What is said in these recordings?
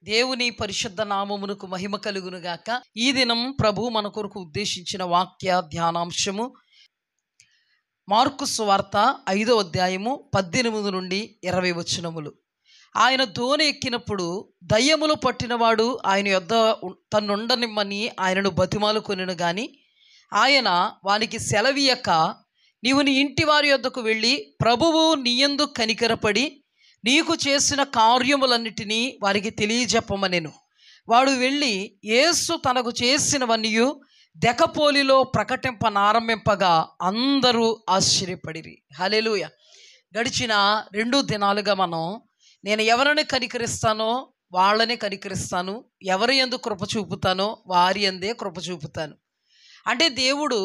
దేవుని పరిశుద్ధ నామమునకు మహిమ కలుగునుగాక. ఈ దినం ప్రభు మన కొరకు ఉద్దేశించిన వాక్య ధ్యానాంశము మార్కు సువార్త 5వ అధ్యాయము 18 నుండి 20 వచనములు. ఆయన దోణి ఎక్కినప్పుడు దయ్యములు పట్టినవాడు ఆయన యొద్ద తన్నుండనిమ్మని ఆయనను బతిమాలు కొనెను గాని ఆయన వానికి సెలవీయక, నీవు నీ ఇంటి వారి యొద్దకు వెళ్ళి ప్రభువు నీయందు కనికరపడి నీకు చేసిన కార్యములన్నిటినీ వారికి తెలియజెప్పమనెను. వాడు వెళ్ళి యేసు తనకు చేసినవన్నీ దెకపోలిలో ప్రకటింపనారంభింపగా అందరూ ఆశ్చర్యపడిరి. హల్లెలూయా. గడిచిన 2 దినాలుగా నేను ఎవరిని కనికరిస్తానో వాళ్ళని కనికరిస్తాను, ఎవరి యందు కృప చూపుతానో వారి యందే కృప చూపుతాను. అంటే దేవుడు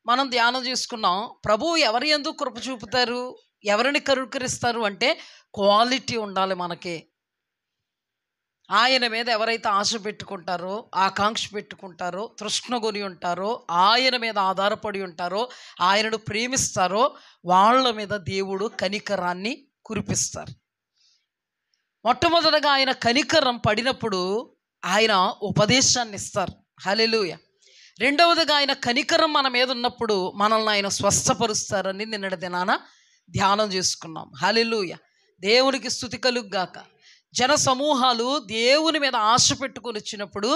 మనం ధ్యానం చేసుకున్నాం, ప్రభువు ఎవరి యందు కృప చూపుతారు, ఎవరిని కనికరిస్తారు అంటే క్వాలిటీ ఉండాలి మనకి. ఆయన మీద ఎవరైతే ఆశ పెట్టుకుంటారో, ఆకాంక్ష పెట్టుకుంటారో, తృష్ణ కొని ఉంటారో, ఆయన మీద ఆధారపడి ఉంటారో, ఆయనను ప్రేమిస్తారో వాళ్ళ మీద దేవుడు కనికరాన్ని కురిపిస్తారు. మొట్టమొదటగా ఆయన కనికరం పడినప్పుడు ఆయన ఉపదేశాన్ని ఇస్తారు. హల్లెలూయా. రెండవదిగా ఆయన కనికరం మన మీద ఉన్నప్పుడు మనల్ని ఆయన స్వస్థపరుస్తారని నిన్నటి దినాన ధ్యానం చేసుకున్నాం. హల్లెలూయా. దేవునికి స్తుతి కలుగుగాక. జన సమూహాలు దేవుని మీద ఆశ పెట్టుకొని వచ్చినప్పుడు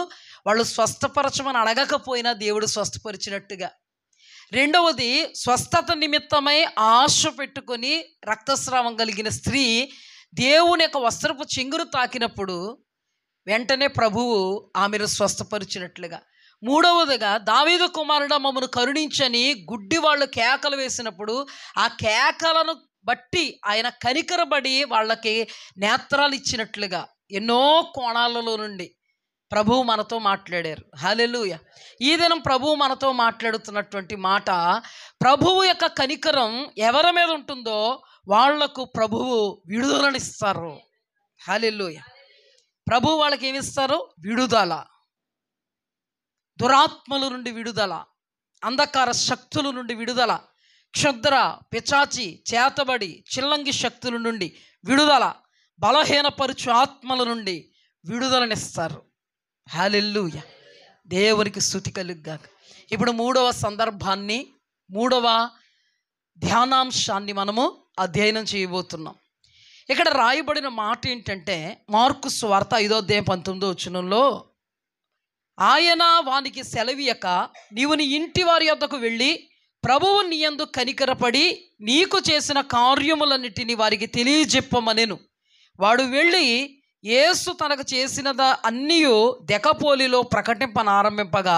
వాళ్ళు స్వస్థపరచమని అడగకపోయినా దేవుడు స్వస్థపరిచినట్టుగా. రెండవది, స్వస్థత నిమిత్తమై ఆశ పెట్టుకొని రక్తస్రావం కలిగిన స్త్రీ దేవుని యొక్క వస్త్రపు చెంగురు తాకినప్పుడు వెంటనే ప్రభువు ఆమెను స్వస్థపరిచినట్లుగా. మూడవదిగా, దావీదు కుమారుడా మమ్మను కరుణించని గుడ్డి వాళ్ళు కేకలు వేసినప్పుడు ఆ కేకలను బట్టి ఆయన కనికరబడి వాళ్ళకి నేత్రాలు ఇచ్చినట్లుగా ఎన్నో కోణాలలో నుండి ప్రభువు మనతో మాట్లాడారు. హల్లెలూయా. ఈ దినం ప్రభువు మనతో మాట్లాడుతున్నటువంటి మాట, ప్రభువు యొక్క కనికరం ఎవరి మీద ఉంటుందో వాళ్లకు ప్రభువు విడుదలనిస్తారు. హల్లెలూయా. ప్రభువు వాళ్ళకి ఏమిస్తారు? విడుదల. దురాత్మల నుండి విడుదల, అంధకార శక్తుల నుండి విడుదల, క్షుద్ర పిచాచి చేతబడి చిల్లంగి శక్తుల నుండి విడుదల, బలహీనపరుచు ఆత్మల నుండి విడుదలనిస్తారు. హల్లెలూయా. దేవునికి స్తుతి కలుగుగాక. ఇప్పుడు 3వ సందర్భాన్ని, 3వ ధ్యానాంశాన్ని మనము అధ్యయనం చేయబోతున్నాం. ఇక్కడ రాయబడిన మాట ఏంటంటే, మార్కు సువార్త 5వ అధ్యాయం 19వ వచనంలో, ఆయన వానికి సెలవీయక, నీవు నీ ఇంటి వారి యొద్దకు వెళ్ళి ప్రభువు నీయందు కనికరపడి నీకు చేసిన కార్యములన్నిటినీ వారికి తెలియజెప్పమనెను. వాడు వెళ్ళి యేసు తనకు చేసినదా అన్నీ దెకపోలిలో ప్రకటింపనారంభింపగా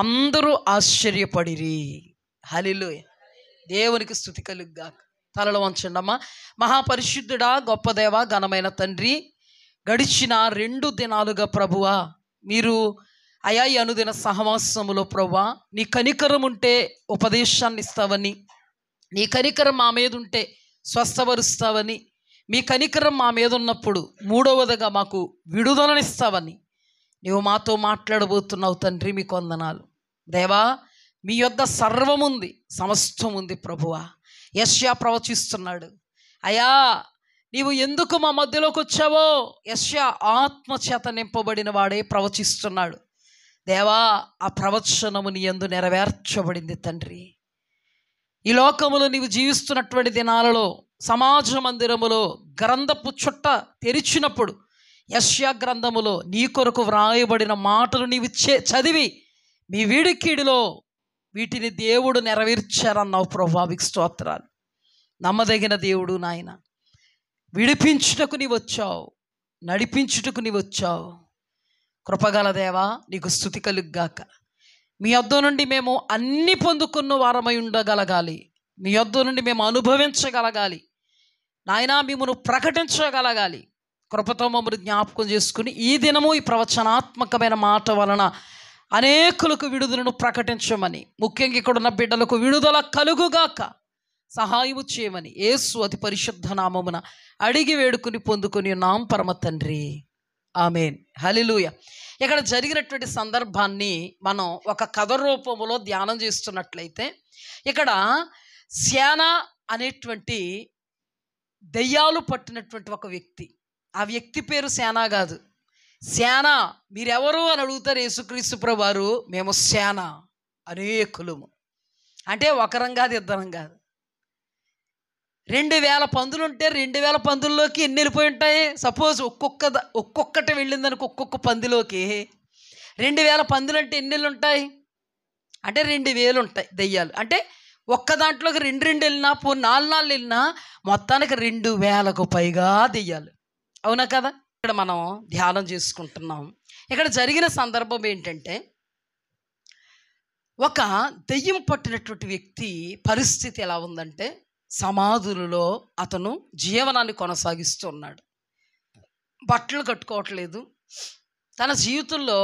అందరూ ఆశ్చర్యపడిరి. హల్లెలూయా. దేవునికి స్తుతి కలుగుగాక. తలలు వంచండమ్మా. మహాపరిశుద్ధుడా, గొప్ప దేవ, ఘనమైన తండ్రి, గడిచిన 2 దినాలుగా ప్రభువా మీరు అయా ఈ అనుదిన సహవాసములో ప్రభువా నీ కనికరం ఉంటే ఉపదేశాన్ని ఇస్తావని, నీ కనికరం మా మీద ఉంటే స్వస్థపరుస్తావని, మీ కనికరం మా మీద ఉన్నప్పుడు మూడవదిగా మాకు విడుదలనిస్తావని నీవు మాతో మాట్లాడబోతున్నావు తండ్రి. మీకు వందనాలు దేవా. మీ యొద్ద సర్వముంది, సమస్తం ఉంది ప్రభువా. యెషయా ప్రవచిస్తున్నాడు, అయా నీవు ఎందుకు మా మధ్యలోకి వచ్చావో యెషయా ఆత్మచేత నింపబడిన వాడే ప్రవచిస్తున్నాడు. దేవా, ఆ ప్రవచనము నీ యందు నెరవేర్చబడింది తండ్రి. ఈ లోకములో నీవు జీవిస్తున్నటువంటి దినాలలో సమాజ మందిరములో గ్రంథపు చుట్ట తెరిచినప్పుడు యెషయా గ్రంథములో నీ కొరకు వ్రాయబడిన మాటలు నీవు చదివి మీ వీడికీడిలో వీటిని దేవుడు నెరవేర్చారన్నావు ప్రభువా. మీకు స్తోత్రాలు. నమ్మదగిన దేవుడు నాయన. విడిపించుటకు నీవు వచ్చావు, నడిపించుటకు నీవు వచ్చావు. కృపగల దేవా, నీకు స్తుతి కలుగుగాక. మీ యొద్ద నుండి మేము అన్ని పొందుకున్న వారమై ఉండగలగాలి. మీ యొద్ద నుండి మేము అనుభవించగలగాలి నాయనా, మిమ్మను ప్రకటించగలగాలి. కృపతో మమ్మల్ని జ్ఞాపకం చేసుకుని ఈ దినము ఈ ప్రవచనాత్మకమైన మాట వలన అనేకులకు విడుదలను ప్రకటించమని, ముఖ్యంగా ఇక్కడ ఉన్న బిడ్డలకు విడుదల కలుగుగాక సహాయము చేయమని యేసు అతి పరిశుద్ధ నామమున అడిగి వేడుకుని పొందుకొని ఉన్నాం పరమ తండ్రి. ఆమెన్. హల్లెలూయా. ఇక్కడ జరిగినటువంటి సందర్భాన్ని మనం ఒక కథ రూపంలో ధ్యానం చేస్తున్నట్లయితే, ఇక్కడ సేన అనేటువంటి దెయ్యాలు పట్టినటువంటి ఒక వ్యక్తి. ఆ వ్యక్తి పేరు సేన కాదు. సేన మీరెవరు అని అడుగుతారు యేసుక్రీస్తు ప్రభువారు. మేము సేన, అనేకులము. అంటే ఒకరం కాదు, ఇద్దరం కాదు. 2000 పందులుంటే 2000 పందుల్లోకి ఎన్ని వెళ్ళిపోయి ఉంటాయి? సపోజ్ ఒక్కొక్కటి వెళ్ళిందనుకో, ఒక్కొక్క పందిలోకి 2000 పందులు అంటే ఎన్ని ఉంటాయి? అంటే 2000 ఉంటాయి దెయ్యాలు. అంటే ఒక్క దాంట్లోకి 2 వెళ్ళినా, 4 వెళ్ళినా మొత్తానికి 2000కు పైగా దెయ్యాలు. అవునా కదా? ఇక్కడ మనం ధ్యానం చేసుకుంటున్నాం. ఇక్కడ జరిగిన సందర్భం ఏంటంటే, ఒక దెయ్యం పట్టినటువంటి వ్యక్తి పరిస్థితి ఎలా ఉందంటే, సమాధులలో అతను జీవనాన్ని కొనసాగిస్తున్నాడు. బట్టలు కట్టుకోవట్లేదు. తన జీవితంలో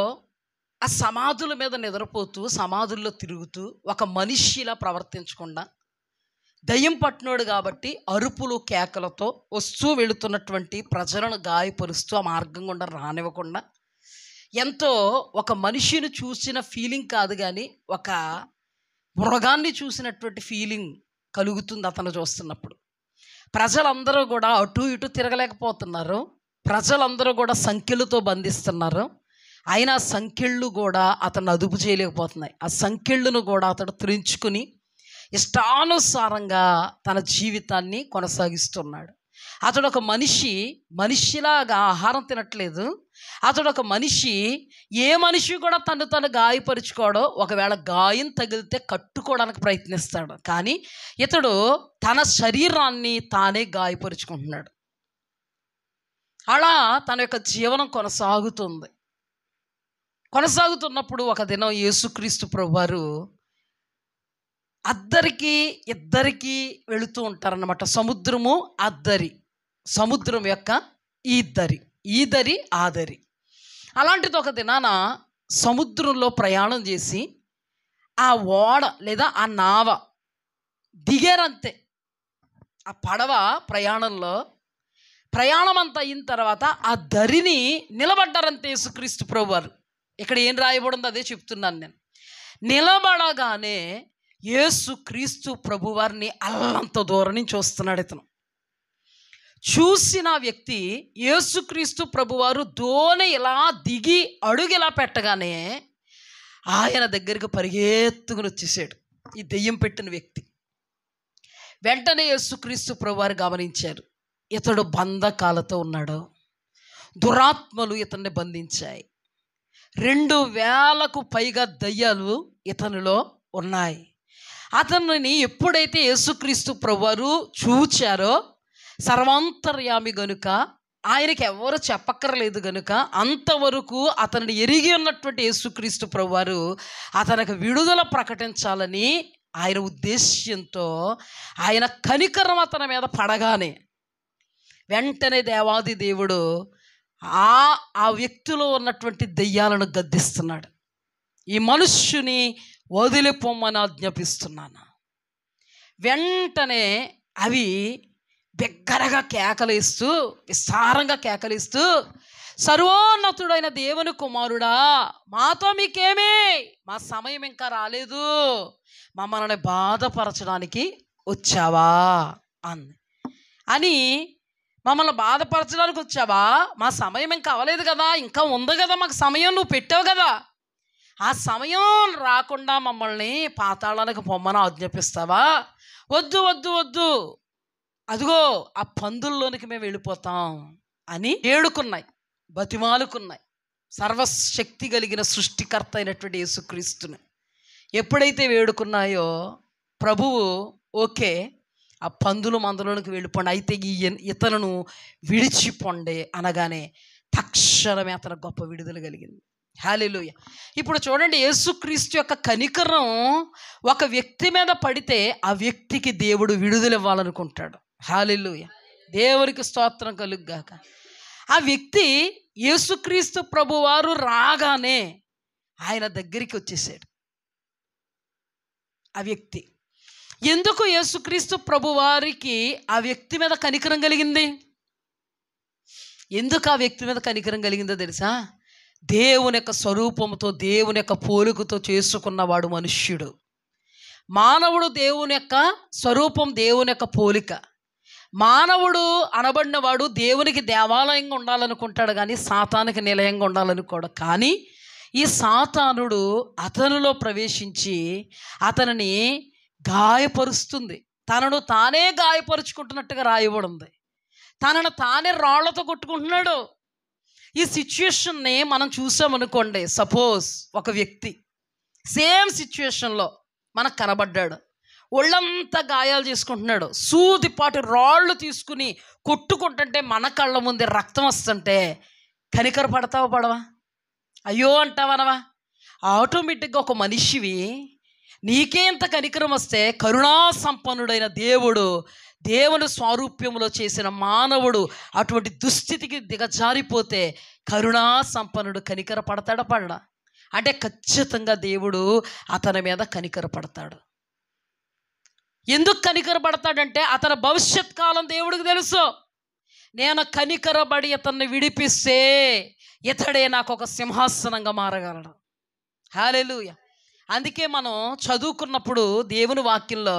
ఆ సమాధుల మీద నిద్రపోతూ, సమాధుల్లో తిరుగుతూ, ఒక మనిషిలా ప్రవర్తించకుండా, దయ్యం పట్టినోడు కాబట్టి అరుపులు కేకలతో వస్తూ వెళుతున్నటువంటి ప్రజలను గాయపరుస్తూ ఆ మార్గం గుండా రానివ్వకుండా, ఎంతో ఒక మనిషిని చూసిన ఫీలింగ్ కాదు కానీ ఒక మృగాన్ని చూసినటువంటి ఫీలింగ్ కలుగుతుంది అతను చూస్తున్నప్పుడు. ప్రజలందరూ కూడా అటు ఇటు తిరగలేకపోతున్నారు. ప్రజలందరూ కూడా సంఖ్యలతో బంధిస్తున్నారు. అయినా సంఖ్యళ్ళు కూడా అతను అదుపు చేయలేకపోతున్నాయి. ఆ సంఖ్యళ్ళను కూడా అతడు త్రించుకుని ఇష్టానుసారంగా తన జీవితాన్ని కొనసాగిస్తున్నాడు. అతడు ఒక మనిషిలాగా ఆహారం తినట్లేదు. అతడు ఒక మనిషి. ఏ మనిషి కూడా తను గాయపరుచుకోవడో, ఒకవేళ గాయం తగిలితే కట్టుకోవడానికి ప్రయత్నిస్తాడు. కానీ ఇతడు తన శరీరాన్ని తానే గాయపరుచుకుంటున్నాడు. అలా తన యొక్క జీవనం కొనసాగుతున్నప్పుడు ఒక దినం యేసుక్రీస్తు ప్రభువారు ఇద్దరికి వెళుతూ ఉంటారన్నమాట. సముద్రం యొక్క ఈదరి ఆదరి. అలాంటిది ఒక దినాన సముద్రంలో ప్రయాణం చేసి ఆ ఓడ లేదా ఆ నావ దిగారంతే. ఆ పడవ ప్రయాణం అంతా అయిన తర్వాత ఆ దరిని నిలబడ్డారంతే యేసుక్రీస్తు ప్రభువారు. ఇక్కడ ఏం రాయబడిందో అదే చెప్తున్నాను నేను. నిలబడగానే యేసుక్రీస్తు ప్రభువారిని అల్లంత దూరం నుంచి చూస్తున్నాడు ఇతను. చూసిన వ్యక్తి యేసుక్రీస్తు ప్రభువారు దోణి ఇలా దిగి అడుగు ఇలా పెట్టగానే ఆయన దగ్గరికి పరిగెత్తుకుని వచ్చేసాడు ఈ దెయ్యం పెట్టిన వ్యక్తి. వెంటనే యేసుక్రీస్తు ప్రభువారు గమనించారు, ఇతడు బంధకాలతో ఉన్నాడు. దురాత్మలు ఇతన్ని బంధించాయి. 2000కు పైగా దయ్యాలు ఇతనిలో ఉన్నాయి. అతనిని ఎప్పుడైతే యేసుక్రీస్తు ప్రభువారు చూచారో, సర్వాంతర్యామి గనుక ఆయనకి ఎవరు చెప్పక్కర్లేదు గనుక అంతవరకు అతనిని ఎరిగి ఉన్నటువంటి యేసుక్రీస్తు ప్రభువారు అతనికి విడుదల ప్రకటించాలని ఆయన ఉద్దేశ్యంతో ఆయన కనికరం అతని మీద పడగానే వెంటనే దేవాది దేవుడు ఆ వ్యక్తిలో ఉన్నటువంటి దెయ్యాలను గద్దిస్తున్నాడు. ఈ మనుష్యుని వదిలిపోమ్మని ఆజ్ఞాపిస్తున్నాను. వెంటనే అవి బిగ్గరగా కేకలేస్తూ, విస్తారంగా కేకలేస్తూ, సర్వోన్నతుడైన దేవుని కుమారుడా, మాతో మీకేమీ, మా సమయం ఇంకా రాలేదు, మమ్మల్ని బాధపరచడానికి వచ్చావా అని మమ్మల్ని బాధపరచడానికి వచ్చావా? మా సమయం ఇంకా అవ్వలేదు కదా, ఇంకా ఉంది కదా, మాకు సమయం నువ్వు పెట్టావు కదా, ఆ సమయం రాకుండా మమ్మల్ని పాతాళానికి పొమ్మని ఆజ్ఞాపిస్తావా? వద్దు వద్దు వద్దు, అదిగో ఆ పందుల్లోనికి మేము వెళ్ళిపోతాం అని ఏడుకున్నాయి, బతిమాలుకున్నాయి. సర్వశక్తి కలిగిన సృష్టికర్త అయినటువంటి యేసుక్రీస్తుని ఎప్పుడైతే వేడుకున్నాయో ప్రభువు ఓకే, ఆ పందులు మందలోనికి వెళ్ళిపోండి, అయితే ఇతను విడిచిపోండి అనగానే తక్షణమే అతను గొప్ప విడుదల కలిగింది. హల్లెలూయా. ఇప్పుడు చూడండి, యేసుక్రీస్తు యొక్క కనికరం ఒక వ్యక్తి మీద పడితే ఆ వ్యక్తికి దేవుడు విడుదల ఇవ్వాలనుకుంటాడు. హల్లెలూయా, దేవునికి స్తోత్రం కలుగుగాక. ఆ వ్యక్తి యేసుక్రీస్తు ప్రభువారు రాగానే ఆయన దగ్గరికి వచ్చేసాడు. ఆ వ్యక్తి ఎందుకు యేసుక్రీస్తు ప్రభువారికి ఆ వ్యక్తి మీద కనికరం కలిగింది? ఎందుకు ఆ వ్యక్తి మీద కనికరం కలిగిందో తెలుసా? దేవుని యొక్క స్వరూపంతో, దేవుని యొక్క పోలికతో చేసుకున్నవాడు మనుష్యుడు. మానవుడు దేవుని యొక్క స్వరూపం, దేవుని యొక్క పోలిక. మానవుడు అనబడినవాడు దేవునికి దేవాలయంగా ఉండాలనుకుంటాడు, కానీ సాతానికి నిలయంగా ఉండాలనుకోడు. కానీ ఈ సాతానుడు అతనిలో ప్రవేశించి అతనిని గాయపరుస్తుంది. తనను తానే గాయపరుచుకుంటున్నట్టుగా రాయబడి ఉంది. తనను తానే రాళ్లతో కొట్టుకుంటున్నాడు. ఈ సిచ్యుయేషన్ని మనం చూసామనుకోండి. సపోజ్ ఒక వ్యక్తి సేమ్ సిచ్యుయేషన్లో మనకు కనబడ్డాడు, ఒళ్ళంతా గాయాలు చేసుకుంటున్నాడు, సూదిపాటి రాళ్ళు తీసుకుని కొట్టుకుంటుంటే మన కళ్ళ ముందే రక్తం వస్తుంటే కనికర పడతావా పడవా? అయ్యో అంటావనవా? ఆటోమేటిక్గా ఒక మనిషివి నీకే ఇంత కనికరం వస్తే, కరుణా సంపన్నుడైన దేవుడు, దేవుని స్వారూప్యంలో చేసిన మానవుడు అటువంటి దుస్థితికి దిగజారిపోతే కరుణా సంపన్నుడు కనికర పడతాడా పడడా? అంటే ఖచ్చితంగా దేవుడు అతని మీద కనికర పడతాడు. ఎందుకు కనికర పడతాడంటే అతని భవిష్యత్ కాలం దేవుడికి తెలుసు. నేను కనికరబడి అతన్ని విడిపిస్తే ఇతడే నాకు ఒక సింహాసనంగా మారగలడు. హల్లెలూయా. అందుకే మనం చదువుకున్నప్పుడు దేవుని వాక్యంలో,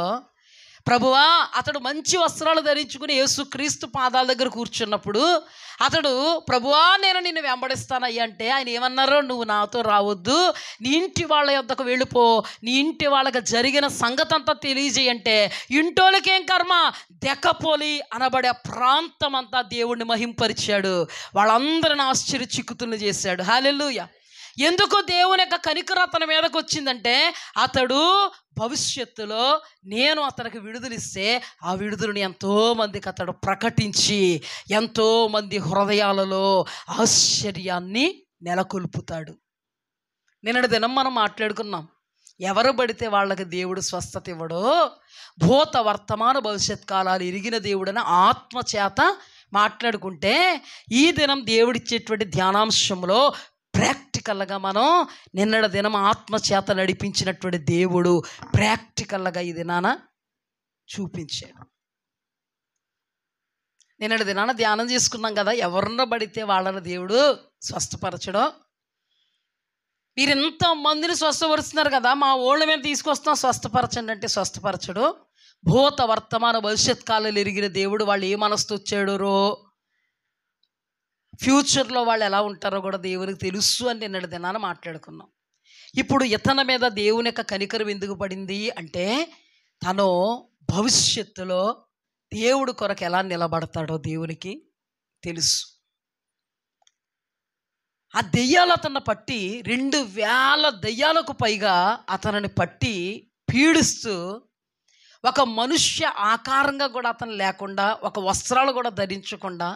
ప్రభువా అతడు మంచి వస్త్రాలు ధరించుకుని యేసుక్రీస్తు పాదాల దగ్గర కూర్చున్నప్పుడు అతడు, ప్రభువా నేను నిన్ను వెంబడిస్తానయ్యా అంటే ఆయన ఏమన్నారు? నువ్వు నాతో రావద్దు, నీ ఇంటి వాళ్ళ యొద్దకు వెళ్ళిపో, నీ ఇంటి వాళ్ళకి జరిగిన సంగతి అంతా తెలియజేయంటే, ఇంటోళ్ళకేం కర్మ, దెక్కపోలి అనబడే ప్రాంతం అంతా దేవుణ్ణి మహింపరిచాడు. వాళ్ళందరిని ఆశ్చర్యచిక్కుతుల్ని చేశాడు. హల్లెలూయా. ఎందుకు దేవుని యొక్క కనికర అతని మీదకి వచ్చిందంటే, అతడు భవిష్యత్తులో నేను అతనికి విడుదలిస్తే ఆ విడుదలని ఎంతోమందికి అతడు ప్రకటించి ఎంతోమంది హృదయాలలో ఆశ్చర్యాన్ని నెలకొల్పుతాడు. నిన్నటి దినం మనం మాట్లాడుకున్నాం, ఎవరు పడితే వాళ్ళకి దేవుడు స్వస్థత ఇవ్వడో, భూత వర్తమాన భవిష్యత్ కాలాలు ఎరిగిన దేవుడని ఆత్మచేత మాట్లాడుకుంటే, ఈ దినం దేవుడిచ్చేటువంటి ధ్యానాంశంలో ప్రాక్టికల్గా మనం నిన్నటి దినం ఆత్మచేత నడిపించినటువంటి దేవుడు ప్రాక్టికల్గా ఈ దినాన చూపించాడు. నిన్నటి దినాన ధ్యానం చేసుకున్నాం కదా, ఎవరినో పడితే వాళ్ళని దేవుడు స్వస్థపరచడం. మీరు ఎంతమందిని స్వస్థపరుస్తున్నారు కదా, మా ఓళ్ళ మీద తీసుకొస్తాం స్వస్థపరచండి అంటే స్వస్థపరచడు. భూత వర్తమాన భవిష్యత్ కాలాలు ఎరిగిన దేవుడు వాళ్ళు ఏ మనసుతో వచ్చాడో, ఫ్యూచర్లో వాళ్ళు ఎలా ఉంటారో కూడా దేవునికి తెలుసు అని నిన్నటి దినాన మాట్లాడుకున్నాం. ఇప్పుడు ఇతని మీద దేవుని యొక్క కనికరం ఎందుకు పడింది అంటే, తను భవిష్యత్తులో దేవుడు కొరకు ఎలా నిలబడతాడో దేవునికి తెలుసు. ఆ దెయ్యాలు అతన్ని పట్టి 2000 దెయ్యాలకు పైగా అతనిని పట్టి పీడిస్తూ, ఒక మనుష్య ఆకారంగా కూడా అతను లేకుండా, ఒక వస్త్రాలు కూడా ధరించకుండా,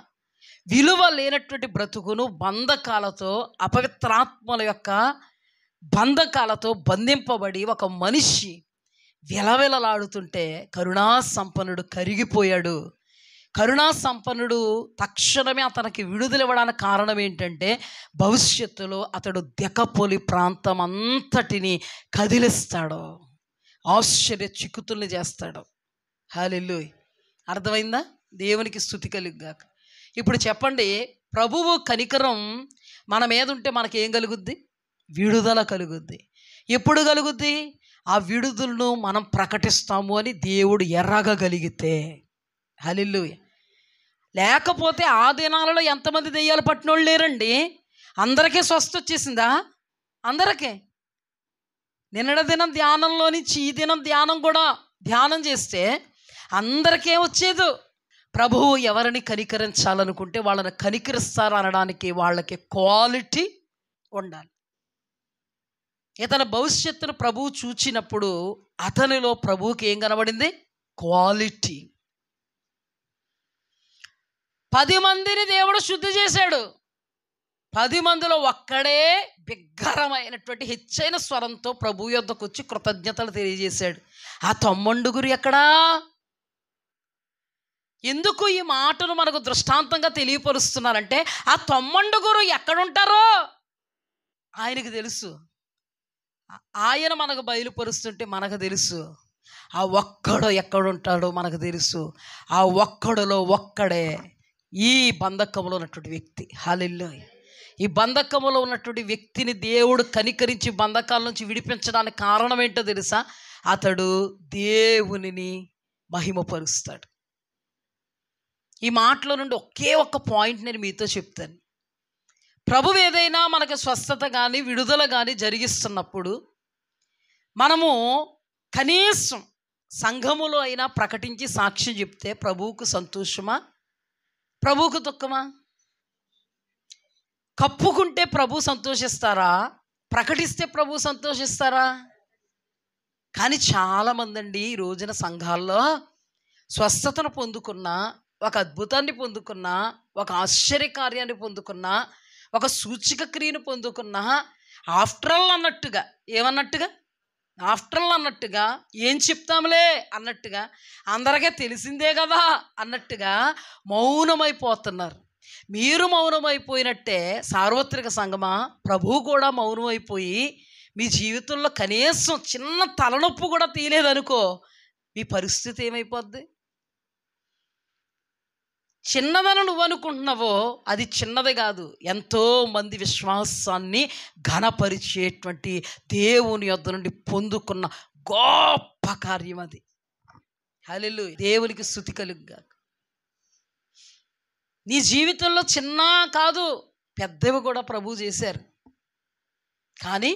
విలువ లేనటువంటి బ్రతుకును బంధకాలతో, అపవిత్రాత్మల యొక్క బంధకాలతో బంధింపబడి ఒక మనిషి విలవిలలాడుతుంటే కరుణా సంపన్నుడు కరిగిపోయాడు. కరుణా సంపన్నుడు తక్షణమే అతనికి విడుదలివ్వడానికి కారణం ఏంటంటే, భవిష్యత్తులో అతడు దెక్కపోలి ప్రాంతం అంతటిని కదిలిస్తాడు, ఆశ్చర్య చిక్కుతుల్ని చేస్తాడు. హల్లెలూయా. అర్థమైందా? దేవునికి స్తుతి కలుగుగాక. ఇప్పుడు చెప్పండి, ప్రభువు కనికరం మన మీద ఉంటే మనకేం కలుగుద్ది? విడుదల కలుగుద్ది. ఎప్పుడు కలుగుద్ది? ఆ విడుదలను మనం ప్రకటిస్తాము అని దేవుడు ఎర్రగలిగితే. హల్లెలూయా. లేకపోతే ఆ దినాలలో ఎంతమంది దెయ్యాలు పట్టినోళ్ళు లేరండి? అందరికీ స్వస్థ వచ్చేసిందా? అందరికీ. నిన్నటి దినం ధ్యానంలో నుంచి ఈ దినం ధ్యానం కూడా ధ్యానం చేస్తే అందరికీ వచ్చేది. ప్రభువు ఎవరిని కనికరించాలనుకుంటే వాళ్ళని కనికరిస్తారు అనడానికి వాళ్ళకి క్వాలిటీ ఉండాలి. ఇతని భవిష్యత్తును ప్రభువు చూచినప్పుడు అతనిలో ప్రభువుకి ఏం కనబడింది? క్వాలిటీ. 10 మందిని దేవుడు శుద్ధి చేశాడు. 10 మందిలో ఒక్కడే బిగ్గరమైనటువంటి హెచ్చైన స్వరంతో ప్రభు యొద్దకు వచ్చి కృతజ్ఞతలు తెలియజేశాడు. ఆ 90 ఎక్కడా? ఎందుకు ఈ మాటను మనకు దృష్టాంతంగా తెలియపరుస్తున్నారంటే, ఆ 90 ఎక్కడుంటారో ఆయనకు తెలుసు. ఆయన మనకు బయలుపరుస్తుంటే మనకు తెలుసు. ఆ ఒక్కడు ఎక్కడుంటాడో మనకు తెలుసు. ఆ ఒక్కడులో ఒక్కడే ఈ బంధకంలో ఉన్నటువంటి వ్యక్తి. హల్లెలూయా. ఈ బంధకంలో ఉన్నటువంటి వ్యక్తిని దేవుడు కనికరించి బంధకాల నుంచి విడిపించడానికి కారణం ఏంటో తెలుసా? అతడు దేవునిని మహిమపరుస్తాడు. ఈ మాటలో నుండి ఒకే ఒక్క పాయింట్ నేను మీతో చెప్తాను. ప్రభువు ఏదైనా మనకు స్వస్థత కానీ విడుదల కానీ జరిగిస్తున్నప్పుడు మనము కనీసం సంఘములో అయినా ప్రకటించి సాక్ష్యం చెప్తే ప్రభువుకు సంతోషమా, ప్రభువుకు దుఃఖమా? కప్పుకుంటే ప్రభు సంతోషిస్తారా, ప్రకటిస్తే ప్రభు సంతోషిస్తారా? కానీ చాలామంది అండి ఈ రోజున సంఘాల్లో స్వస్థతను పొందుకున్న, ఒక అద్భుతాన్ని పొందుకున్న, ఒక ఆశ్చర్యకార్యాన్ని పొందుకున్న, ఒక సూచిక క్రియను పొందుకున్న, ఆఫ్టర్ ఆల్ అన్నట్టుగా, ఏమన్నట్టుగా, ఆఫ్టర్ ఆల్ అన్నట్టుగా, ఏం చెప్తాంలే అన్నట్టుగా, అందరికీ తెలిసిందే కదా అన్నట్టుగా మౌనమైపోతున్నారు. మీరు మౌనమైపోయినట్టే సార్వత్రిక సంఘమా, ప్రభువు కూడా మౌనమైపోయి మీ జీవితంలో కనీసం చిన్న తలనొప్పి కూడా తీయలేదనుకో, మీ పరిస్థితి ఏమైపోద్ది? చిన్నదని నువ్వు అనుకుంటున్నావో అది చిన్నది కాదు. ఎంతో మంది విశ్వాసాన్ని ఘనపరిచేటువంటి దేవుని యొద్ద నుండి పొందుకున్న గొప్ప కార్యం అది. హల్లెలూయా, దేవునికి స్తుతి కలుగుగాక. నీ జీవితంలో చిన్న కాదు, పెద్దవి కూడా ప్రభువు చేశారు. కానీ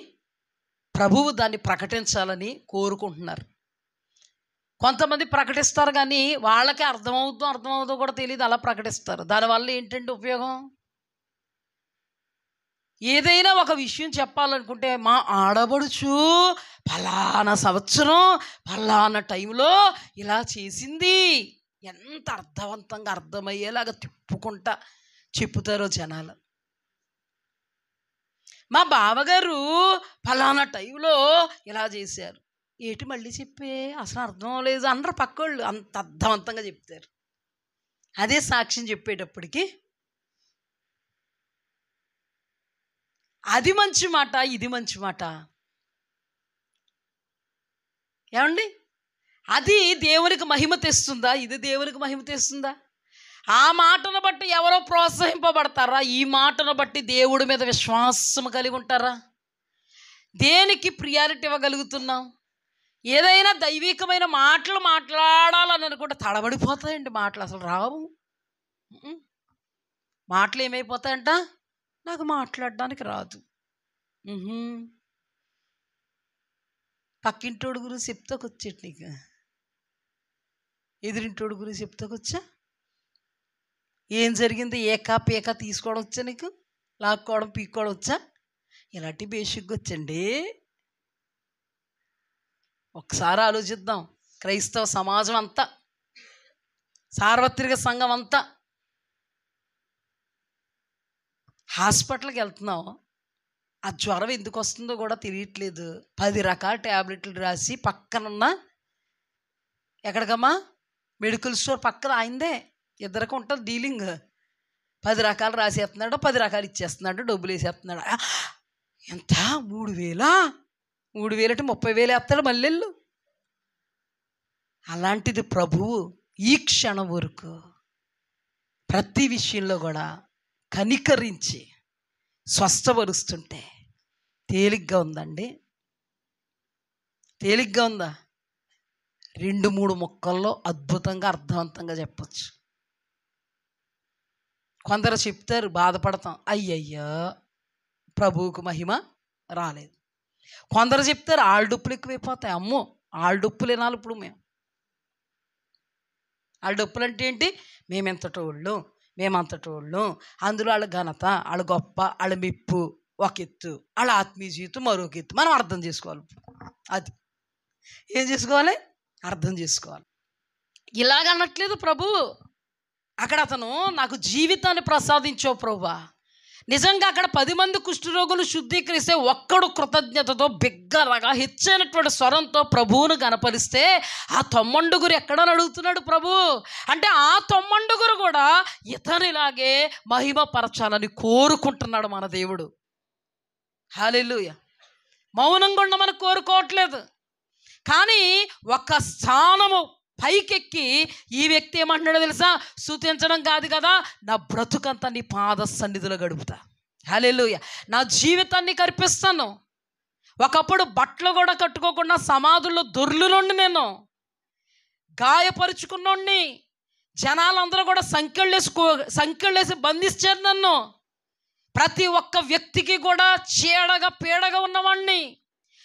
ప్రభువు దాన్ని ప్రకటించాలని కోరుకుంటున్నారు. కొంతమంది ప్రకటిస్తారు కానీ వాళ్ళకే అర్థమవుతుందో కూడా తెలియదు, అలా ప్రకటిస్తారు. దానివల్ల ఏంటంటే ఉపయోగం? ఏదైనా ఒక విషయం చెప్పాలనుకుంటే మా ఆడబడుచు ఫలానా సంవత్సరం ఫలానా టైంలో ఇలా చేసింది, ఎంత అర్థవంతంగా అర్థమయ్యేలాగా తిప్పుకుంటా చెప్పుతారో జనాలు. మా బావగారు ఫలానా టైంలో ఇలా చేశారు, ఏటి మళ్ళీ చెప్పే, అసలు అర్థం లేదు అందరూ పక్కోళ్ళు అంత అర్థవంతంగా చెప్తారు. అదే సాక్ష్యం చెప్పేటప్పటికి అది మంచి మాట, ఇది మంచి మాట. ఏమండి, అది దేవునికి మహిమ తెస్తుందా, ఇది దేవునికి మహిమ తెస్తుందా? ఆ మాటను బట్టి ఎవరో ప్రోత్సహింపబడతారా? ఈ మాటను బట్టి దేవుడి మీద విశ్వాసం కలిగి ఉంటారా? దేనికి ప్రియారిటీ ఇవ్వగలుగుతున్నాం? ఏదైనా దైవికమైన మాటలు మాట్లాడాలని అనుకుంటే తడబడిపోతాయండి. మాటలు అసలు రావు. మాటలు ఏమైపోతాయంట, నాకు మాట్లాడడానికి రాదు. పక్కింటోడు గురించి చెప్తాకొచ్చేటి నీకు, ఎదురింటోడు గురించి చెప్తాకొచ్చా? ఏం జరిగింది, ఏకా పీకా తీసుకోవడం వచ్చా నీకు, లాక్కోవడం పీక్కోవడం వచ్చా? ఇలాంటి బేసిక్గా వచ్చండి. ఒకసారి ఆలోచిద్దాం. క్రైస్తవ సమాజం అంతా, సార్వత్రిక సంఘం అంతా హాస్పిటల్కి వెళ్తున్నాం, ఆ జ్వరం ఎందుకు వస్తుందో కూడా తెలియట్లేదు. 10 రకాల ట్యాబ్లెట్లు రాసి పక్కనున్న, ఎక్కడికమ్మా, మెడికల్ స్టోర్ పక్కన ఆయనదే, ఇద్దరికి ఉంటుంది డీలింగ్. 10 రకాలు రాసేస్తున్నాడు, 10 రకాలు ఇచ్చేస్తున్నాడు, డబ్బులు వేసేస్తున్నాడు. ఎంత 3,000? 3,000 అంటే 30,000 వేస్తాడు మల్లెళ్ళు. అలాంటిది ప్రభువు ఈ క్షణం వరకు ప్రతి విషయంలో కూడా కనికరించి స్వస్థపరుస్తుంటే తేలిగ్గా ఉందండి? తేలిగ్గా ఉందా? 2-3 ముక్కల్లో అద్భుతంగా అర్థవంతంగా చెప్పచ్చు. కొందరు చెప్తారు, బాధపడతాం, అయ్యయ్యో ప్రభువుకు మహిమ రాలేదు. కొందరు చెప్తారు, ఆళ్ళ డప్పులు ఎక్కువైపోతాయి, అమ్మో ఆళ్ళ డప్పులు వినాలి ఇప్పుడు మేము. వాళ్ళ డప్పులు అంటే ఏంటి, మేమెంతటోళ్ళు, మేమంతటోళ్ళు, అందులో వాళ్ళ ఘనత, వాళ్ళ గొప్ప, వాళ్ళ మెప్పు ఒక ఎత్తు, వాళ్ళ ఆత్మీయ జీవితం మరొక ఎత్తు. మనం అర్థం చేసుకోవాలి. అది ఏం చేసుకోవాలి, అర్థం చేసుకోవాలి. ఇలాగనట్లేదు ప్రభు. అక్కడ అతను, నాకు జీవితాన్ని ప్రసాదించావు ప్రభువా, నిజంగా అక్కడ 10 మంది కుష్ఠరోగులు శుద్ధీకరిస్తే ఒక్కడు కృతజ్ఞతతో బిగ్గరగా హెచ్చైనటువంటి స్వరంతో ప్రభువును గనపరిస్తే ఆ 90 ఎక్కడని అడుగుతున్నాడు ప్రభు. అంటే ఆ 90 కూడా ఇతనిలాగే మహిమపరచాలని కోరుకుంటున్నాడు మన దేవుడు. హల్లెలూయా. మౌనంగా ఉండమని కోరుకోవట్లేదు, కానీ ఒక స్థానము పైకెక్కి ఈ వ్యక్తి ఏమంటున్నాడో తెలుసా, స్తుతించడం కాదు కదా, నా బ్రతుకంతా నీ పాద సన్నిధిలో గడుపుతా, హల్లెలూయా, నా జీవితాన్ని కర్పిస్తాను. ఒకప్పుడు బట్టలు కూడా కట్టుకోకుండా సమాధుల్లో దొర్లు నుండి నేను గాయపరుచుకున్నోడిని. జనాలందరూ కూడా సంకెళ్ళేసి బంధించారు నన్ను. ప్రతి ఒక్క వ్యక్తికి కూడా చీడగా పీడగా ఉన్నవాడిని.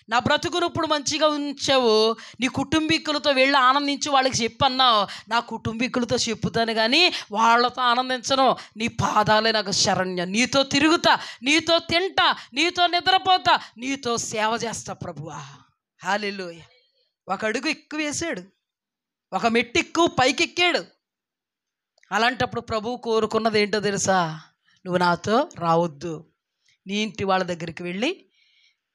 నా బ్రతుకును ఇప్పుడు మంచిగా ఉంచావు, నీ కుటుంబీకులతో వెళ్ళి ఆనందించి వాళ్ళకి చెప్పన్నావు. నా కుటుంబీకులతో చెప్పుతాను కానీ వాళ్ళతో ఆనందించను. నీ పాదాలే నాకు శరణ్యం. నీతో తిరుగుతా, నీతో తింటా, నీతో నిద్రపోతా, నీతో సేవ చేస్తా ప్రభువా. హల్లెలూయా. ఒక అడుగు ఎక్కువ వేసాడు, ఒక మెట్టు ఎక్కువ పైకి ఎక్కాడు. అలాంటప్పుడు ప్రభువు కోరుకున్నది ఏంటో తెలుసా? నువ్వు నాతో రావద్దు, నీ ఇంటి వాళ్ళ దగ్గరికి వెళ్ళి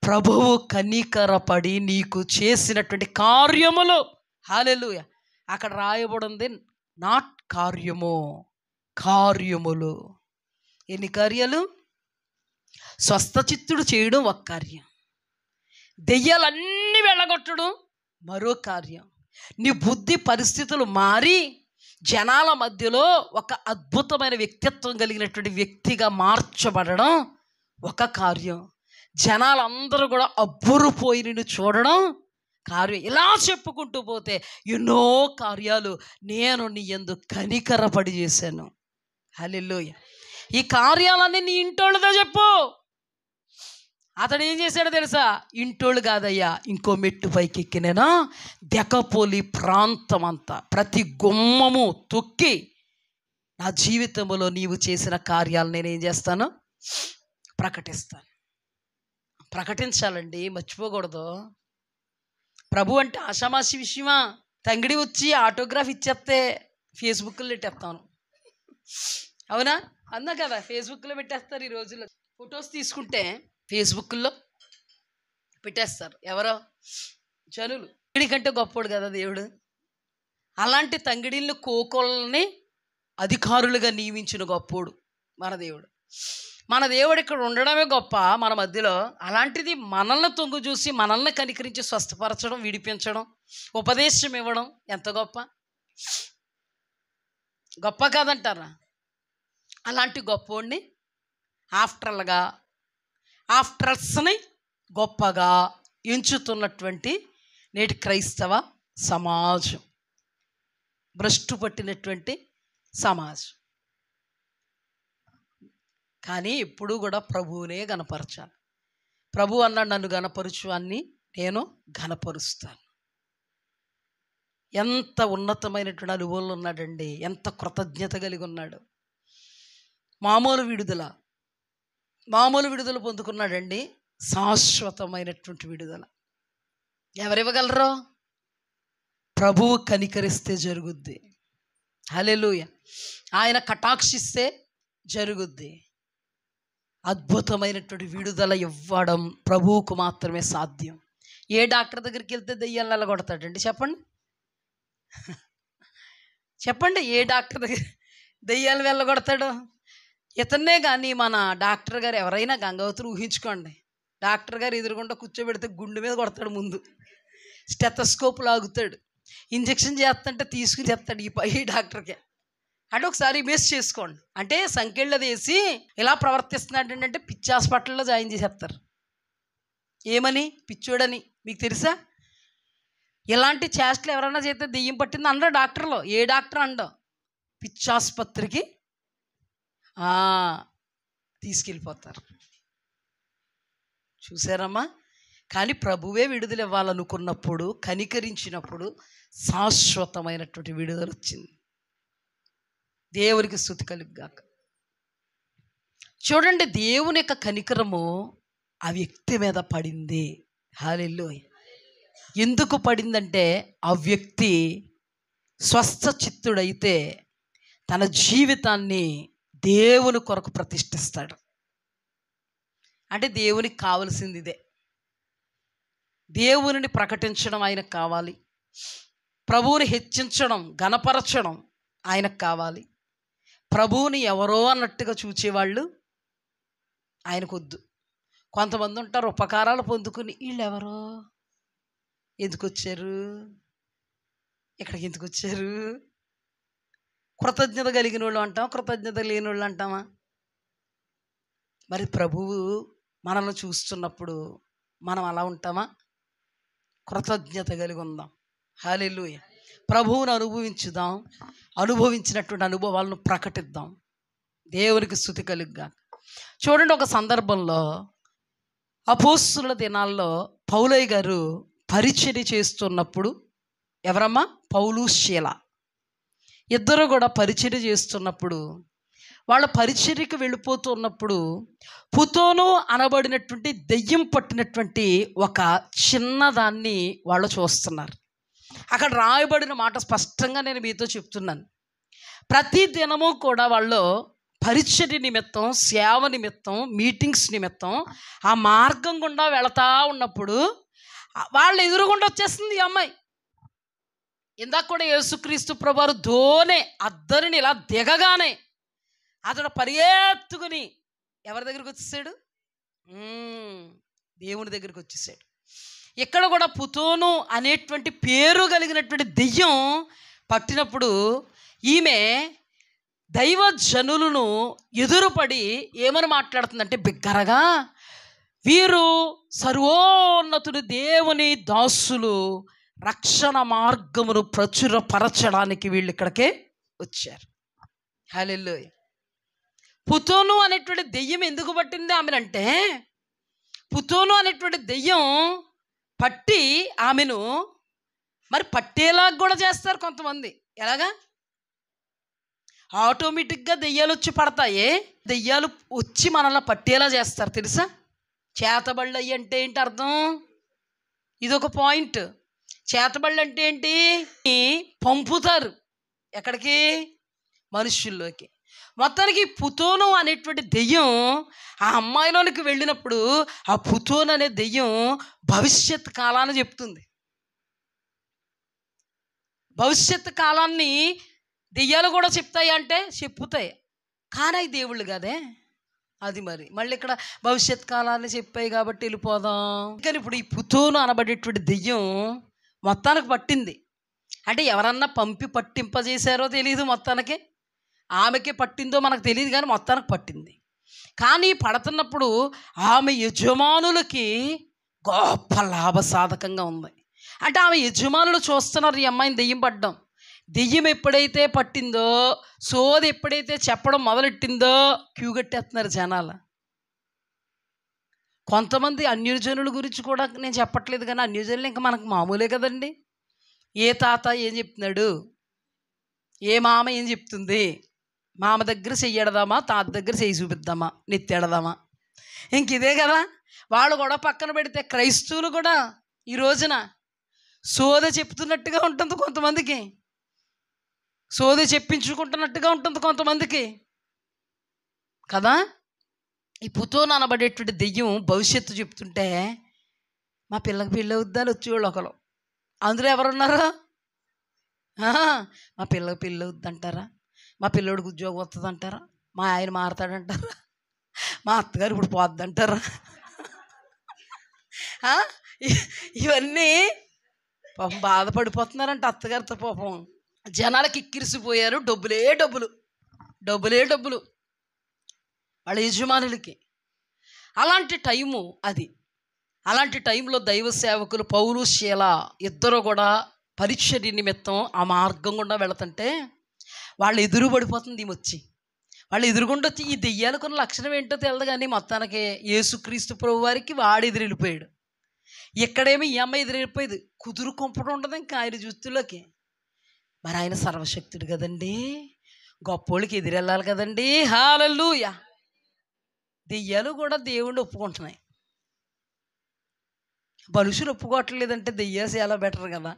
ప్రభువు కనికరపడి నీకు చేసినటువంటి కార్యములు, హల్లెలూయా, అక్కడ రాయబడింది నాట్ కార్యము, కార్యములు. ఎన్ని కార్యాలు? స్వస్థచిత్తుడు చేయడం ఒక కార్యం, దెయ్యాలన్నీ వెళ్ళగొట్టడం మరో కార్యం, నీ బుద్ధి పరిస్థితులు మారి జనాల మధ్యలో ఒక అద్భుతమైన వ్యక్తిత్వం కలిగినటువంటి వ్యక్తిగా మార్చబడడం ఒక కార్యం, జనాలందరూ కూడా అబ్బురుపోయి నిన్ను చూడడం కార్యం. ఇలా చెప్పుకుంటూ పోతే ఎన్నో కార్యాలు నేను నీ యందు కనికరపడి చేశాను. హల్లెలూయా. ఈ కార్యాలన్నీ నీ ఇంటోళ్ళతో చెప్పు. అతడు ఏం చేశాడో తెలుసా? ఇంటోళ్ళు కాదయ్యా, ఇంకో మెట్టు పైకి ఎక్కి నేను దెకపోలి ప్రాంతం అంతా ప్రతి గుమ్మము తొక్కి నా జీవితంలో నీవు చేసిన కార్యాలు నేనేం చేస్తాను? ప్రకటిస్తాను. ప్రకటించాలండి, మర్చిపోకూడదు. ప్రభు అంటే ఆషామాషి విషయమా? తంగిడి వచ్చి ఆటోగ్రాఫ్ ఇచ్చేస్తే ఫేస్బుక్లో పెట్టేస్తాను. అవునా? అన్నా కదా, ఫేస్బుక్లో పెట్టేస్తారు ఈ రోజుల్లో. ఫొటోస్ తీసుకుంటే ఫేస్బుక్లో పెట్టేస్తారు. ఎవరో జనులు. కంటే గొప్పోడు కదా దేవుడు. అలాంటి తంగిడిల్ని కోకొల్ని అధికారులుగా నియమించిన గొప్పోడు మన దేవుడు. మన దేవుడు ఇక్కడ ఉండడమే గొప్ప మన మధ్యలో. అలాంటిది మనల్ని తొంగు చూసి మనల్ని కనికరించి స్వస్థపరచడం, విడిపించడం, ఉపదేశం ఇవ్వడం ఎంత గొప్ప! గొప్ప కాదంటారా? అలాంటి గొప్పోడిని ఆఫ్టర్స్ని గొప్పగా ఎంచుతున్నటువంటి నేటి క్రైస్తవ సమాజం, భ్రష్టు పట్టినటువంటి సమాజం. కానీ ఎప్పుడూ కూడా ప్రభువునే గణపరచాలి. ప్రభు అన్నాడు, నన్ను గణపరచు అని నేను గణపరుస్తాను. ఎంత ఉన్నతమైనటువంటి అనుభవంలో ఉన్నాడండి, ఎంత కృతజ్ఞత కలిగి ఉన్నాడు. మామూలు విడుదల పొందుకున్నాడండి, శాశ్వతమైనటువంటి విడుదల. ఎవరివ్వగలరో? ప్రభువు కనికరిస్తే జరుగుద్ది. హల్లెలూయా. ఆయన కటాక్షిస్తే జరుగుద్ది. అద్భుతమైనటువంటి విడుదల ఇవ్వడం ప్రభువుకు మాత్రమే సాధ్యం. ఏ డాక్టర్ దగ్గరికి వెళ్తే దెయ్యాలు వెళ్ళగొడతాడండి? చెప్పండి. ఏ డాక్టర్ దగ్గర దెయ్యాలు వెళ్ళగొడతాడు? ఇతన్నే. కానీ మన డాక్టర్ గారు ఎవరైనా గంగావతులు ఊహించుకోండి. డాక్టర్ గారు ఎదురుగుండా కూర్చోబెడితే గుండె మీద కొడతాడు, ముందు స్టెథోస్కోప్ లాగుతాడు, ఇంజెక్షన్ చేస్తుంటే తీసుకుని చేస్తాడు ఈ డాక్టర్కే. అంటే ఒకసారి ఇమేజ్ చేసుకోండి. అంటే సంకెళ్ళది వేసి ఇలా ప్రవర్తిస్తున్నాడు అంటే పిచ్చి హాస్పిటల్లో జాయిన్ చేసేస్తారు. ఏమని? పిచ్చోడని. మీకు తెలుసా? ఇలాంటి చేష్టలు ఎవరైనా చేస్తే దెయ్యం పట్టింది అనరు డాక్టర్లు. ఏ డాక్టర్ అండో పిచ్చి ఆసుపత్రికి తీసుకెళ్ళిపోతారు. చూసారమ్మా? కానీ ప్రభువే విడుదల ఇవ్వాలనుకున్నప్పుడు, కనికరించినప్పుడు శాశ్వతమైనటువంటి విడుదల వచ్చింది. దేవునికి స్తుతి కలుగుగాక. చూడండి, దేవుని యొక్క కనికరము ఆ వ్యక్తి మీద పడింది. హల్లెలూయా. ఎందుకు పడిందంటే ఆ వ్యక్తి స్వస్థ చిత్తుడైతే తన జీవితాన్ని దేవుని కొరకు ప్రతిష్ఠిస్తాడు. అంటే దేవునికి కావలసింది ఇదే. దేవునిని ప్రకటించడం ఆయనకు కావాలి, ప్రభువుని హెచ్చించడం, ఘనపరచడం ఆయనకు కావాలి. ప్రభువుని ఎవరో అన్నట్టుగా చూచేవాళ్ళు ఆయనకు వద్దు. కొంతమంది ఉంటారు ఉపకారాలు పొందుకుని, వీళ్ళెవరో, ఎందుకు వచ్చారు, ఇక్కడికి ఎందుకు వచ్చారు, కృతజ్ఞత కలిగిన వాళ్ళు అంటాం, కృతజ్ఞత లేని వాళ్ళు అంటామా? మరి ప్రభువు మనల్ని చూస్తున్నప్పుడు మనం అలా ఉంటామా? కృతజ్ఞత కలిగి ఉందాం. హల్లెలూయా. ప్రభువును అనుభవించుదాం, అనుభవించినటువంటి అనుభవాలను ప్రకటిద్దాం. దేవునికి స్తుతి కలుగుగా. చూడండి, ఒక సందర్భంలో అపోస్తుల దినాల్లో పౌలయ్య గారు పరిచర్య చేస్తున్నప్పుడు, ఎవరమ్మా? పౌలు, శీల ఇద్దరు కూడా పరిచర్య చేస్తున్నప్పుడు, వాళ్ళ పరిచర్యకు వెళ్ళిపోతున్నప్పుడు పుతోను అనబడినటువంటి దెయ్యం పట్టినటువంటి ఒక చిన్నదాన్ని వాళ్ళు చూస్తున్నారు. అక్కడ రాయబడిన మాట స్పష్టంగా నేను మీతో చెప్తున్నాను. ప్రతి దినము కూడా వాళ్ళు పరిచర్య నిమిత్తం, సేవ నిమిత్తం, మీటింగ్స్ నిమిత్తం ఆ మార్గం గుండా వెళతా ఉన్నప్పుడు వాళ్ళు ఎదురుగుండా వచ్చేస్తుంది ఈ అమ్మాయి. ఇందాక కూడా యేసుక్రీస్తు ప్రభువారు దోనె అద్దరిని ఇలా దిగగానే అతడు పరిగెత్తుకుని ఎవరి దగ్గరికి వచ్చేసాడు? దేవుని దగ్గరికి వచ్చేసాడు. ఇక్కడ కూడా పుతోను అనేటువంటి పేరు కలిగినటువంటి దెయ్యం పట్టినప్పుడు ఈమె దైవజనులను ఎదురుపడి ఏమని మాట్లాడుతుందంటే బిగ్గరగా, వీరు సర్వోన్నతుడు దేవుని దాసులు, రక్షణ మార్గమును ప్రచురపరచడానికి వీళ్ళు ఇక్కడికే వచ్చారు. హల్లెలూయా. పుతోను అనేటువంటి దెయ్యం ఎందుకు పట్టింది ఆమెనంటే, పుతోను అనేటువంటి దెయ్యం పట్టి ఆమెను మరి పట్టేలాగా కూడా చేస్తారు కొంతమంది. ఎలాగా? ఆటోమేటిక్గా దెయ్యాలు వచ్చి పడతాయి, దెయ్యాలు వచ్చి మనల్ని పట్టేలా చేస్తారు తెలుసా? చేతబళ్ళు అయ్యి అంటే ఏంటి అర్థం? ఇదొక పాయింట్. చేతబళ్ళు అంటే ఏంటి? పంపుతారు ఎక్కడికి? మనుషుల్లోకి. మొత్తానికి పుతోను అనేటువంటి దెయ్యం ఆ అమ్మాయిలోనికి వెళ్ళినప్పుడు ఆ పుతోను అనే దెయ్యం భవిష్యత్ కాలాన్ని చెప్తుంది. భవిష్యత్ కాలాన్ని దెయ్యాలు కూడా చెప్తాయి అంటే చెప్పుతాయి, కానీ అవి దేవుళ్ళు కదే. అది మరి మళ్ళీ ఇక్కడ భవిష్యత్ కాలాన్ని చెప్పాయి కాబట్టి వెళ్ళిపోదాం. కానీ ఇప్పుడు ఈ పుతోను అనబడేటువంటి దెయ్యం మొత్తానికి పట్టింది. అంటే ఎవరన్నా పంపి పట్టింపజేశారో తెలియదు, మొత్తానికి ఆమెకే పట్టిందో మనకు తెలియదు, కానీ మొత్తానికి పట్టింది. కానీ పడుతున్నప్పుడు ఆమె యజమానులకి గొప్ప లాభసాధకంగా ఉంది. అంటే ఆమె యజమానులు చూస్తున్నారు ఈ అమ్మాయిని దెయ్యం పడ్డం. దెయ్యం ఎప్పుడైతే పట్టిందో, సోది ఎప్పుడైతే చెప్పడం మొదలెట్టిందో క్యూ కట్టేస్తున్నారు జనాలు. కొంతమంది అన్యజనుల గురించి కూడా నేను చెప్పట్లేదు, కానీ అన్యజనులు ఇంకా మనకు మామూలే కదండి. ఏ తాత ఏం చెప్తున్నాడు, ఏ మామ ఏం చెప్తుంది, మామ దగ్గర చెయ్యడదామా, తాత దగ్గర చెయ్యి చూపిద్దామా, నెత్తెడదామా, ఇంక ఇదే కదా. వాళ్ళు కూడా పక్కన పెడితే క్రైస్తవులు కూడా ఈ రోజున సోద చెప్తున్నట్టుగా ఉంటుంది కొంతమందికి, సోద చెప్పించుకుంటున్నట్టుగా ఉంటుంది కొంతమందికి కదా. ఈ పుతోను అనబడేటువంటి దెయ్యం భవిష్యత్తు చెప్తుంటే మా పిల్లకి పెళ్ళి అవుద్దాలు వచ్చేవాళ్ళు ఒకరు. అందులో ఎవరున్నారు? మా పిల్లకి పెళ్ళి అవుద్దంటారా, మా పిల్లోడికి ఉద్యోగం వస్తుంది అంటారా, మా ఆయన మారతాడంటారా, మా అత్తగారు ఇప్పుడు పోద్దంటారా. ఇవన్నీ పాపం బాధపడిపోతున్నారంట అత్తగారితో. పాపం జనాలకి ఇక్కిరిసిపోయారు. డబ్బులే డబ్బులు, డబ్బులే డబ్బులు వాళ్ళ యజమానులకి. అలాంటి టైము అది. అలాంటి టైంలో దైవ సేవకులు పౌలు, శీల ఇద్దరు కూడా పరిచర్య నిమిత్తం ఆ మార్గం గుండా వెళుతుంటే వాళ్ళు ఎదురు పడిపోతుంది ఈమె వచ్చి. వాళ్ళు ఎదురుగుండా వచ్చి ఈ దెయ్యాలకున్న లక్షణం ఏంటో తెలియదు, కానీ మొత్తానికి యేసుక్రీస్తు ప్రభు వారికి వాడు ఎదురు వెళ్ళిపోయాడు. ఇక్కడేమో ఈ అమ్మాయి ఎదురు వెళ్ళిపోయేది. కుదురు కొంపడం ఉండదు ఇంకా ఆయన జుత్తులోకి. మరి ఆయన సర్వశక్తుడు కదండి, గొప్పోళ్ళకి ఎదురెళ్ళాలి కదండి. హల్లెలూయా. దెయ్యాలు కూడా దేవుణ్ణి ఒప్పుకుంటున్నాయి, మనుషులు ఒప్పుకోవట్లేదంటే దెయ్యాసి ఎలా బెటర్ కదా.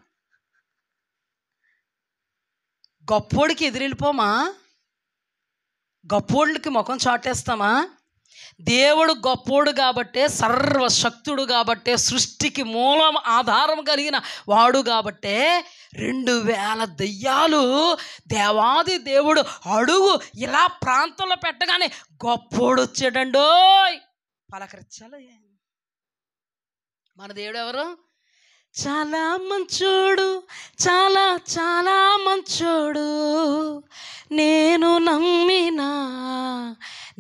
గొప్పోడికి ఎదురెళ్ళిపోమా, గొప్పోళ్ళకి ముఖం చాటేస్తామా? దేవుడు గొప్పోడు కాబట్టే, సర్వశక్తుడు కాబట్టే, సృష్టికి మూలం ఆధారం కలిగిన వాడు కాబట్టే 2000 దెయ్యాలు దేవాది దేవుడు అడుగు ఇలా ప్రాంతంలో పెట్టగానే గొప్పోడు వచ్చాడండోయ్ పలకరించాలి. మన దేవుడు ఎవరు? చాలా మంచోడు, చాలా చాలా మంచోడు, నేను నమ్మిన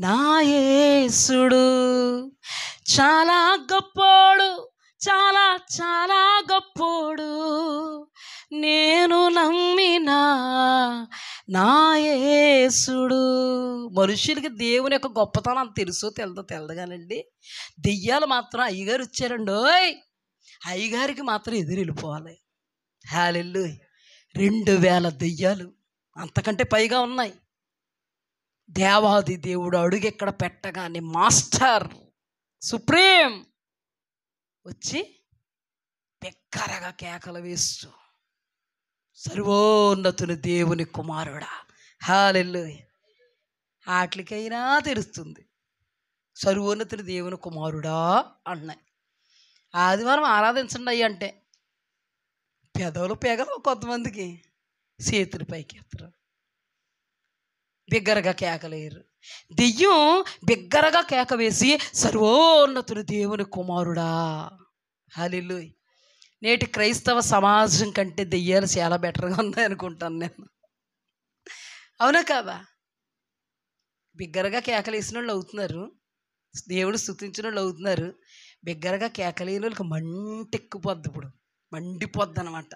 నా యేసుడు చాలా గొప్పోడు, చాలా చాలా గొప్పోడు, నేను నమ్మిన నా యేసుడు. మనుషులకి దేవుని యొక్క గొప్పతనం తెలుసో తెలదో కానండి, దెయ్యాలు మాత్రం అయ్యగారు వచ్చారండి, అయ్యగారికి మాత్రం ఎదురు వెళ్ళిపోవాలి. హల్లెలూయా. 2000 దెయ్యాలు అంతకంటే పైగా ఉన్నాయి. దేవాది దేవుడు అడుగు ఎక్కడ పెట్టగానే మాస్టర్ సుప్రీం వచ్చి బిగ్గరగా కేకలు వేస్తూ, సర్వోన్నతుని దేవుని కుమారుడా. హల్లెలూయా. ఆటలకైనా తెలుస్తుంది సర్వోన్నతుని దేవుని కుమారుడా అన్నాయి. ఆదివారం ఆరాధించండి అయ్యి అంటే పెదవులు పెగలు, కొంతమందికి చేతులు పైకి ఎత్తరు, బిగ్గరగా కేకలేరు. దెయ్యం బిగ్గరగా కేక వేసి సర్వోన్నతుని దేవుని కుమారుడా. హల్లెలూయా. నేటి క్రైస్తవ సమాజం కంటే దెయ్యాలు చాలా బెటర్గా ఉన్నాయి అనుకుంటాను నేను. అవునా కాదా? బిగ్గరగా కేకలేసిన వాళ్ళు అవుతున్నారు, దేవుడు స్తుతించిన వాళ్ళు అవుతున్నారు. బిగ్గరగా కేకలేని వాళ్ళకి మంటెక్కిపోద్ది, ఇప్పుడు మండిపోద్ది అనమాట.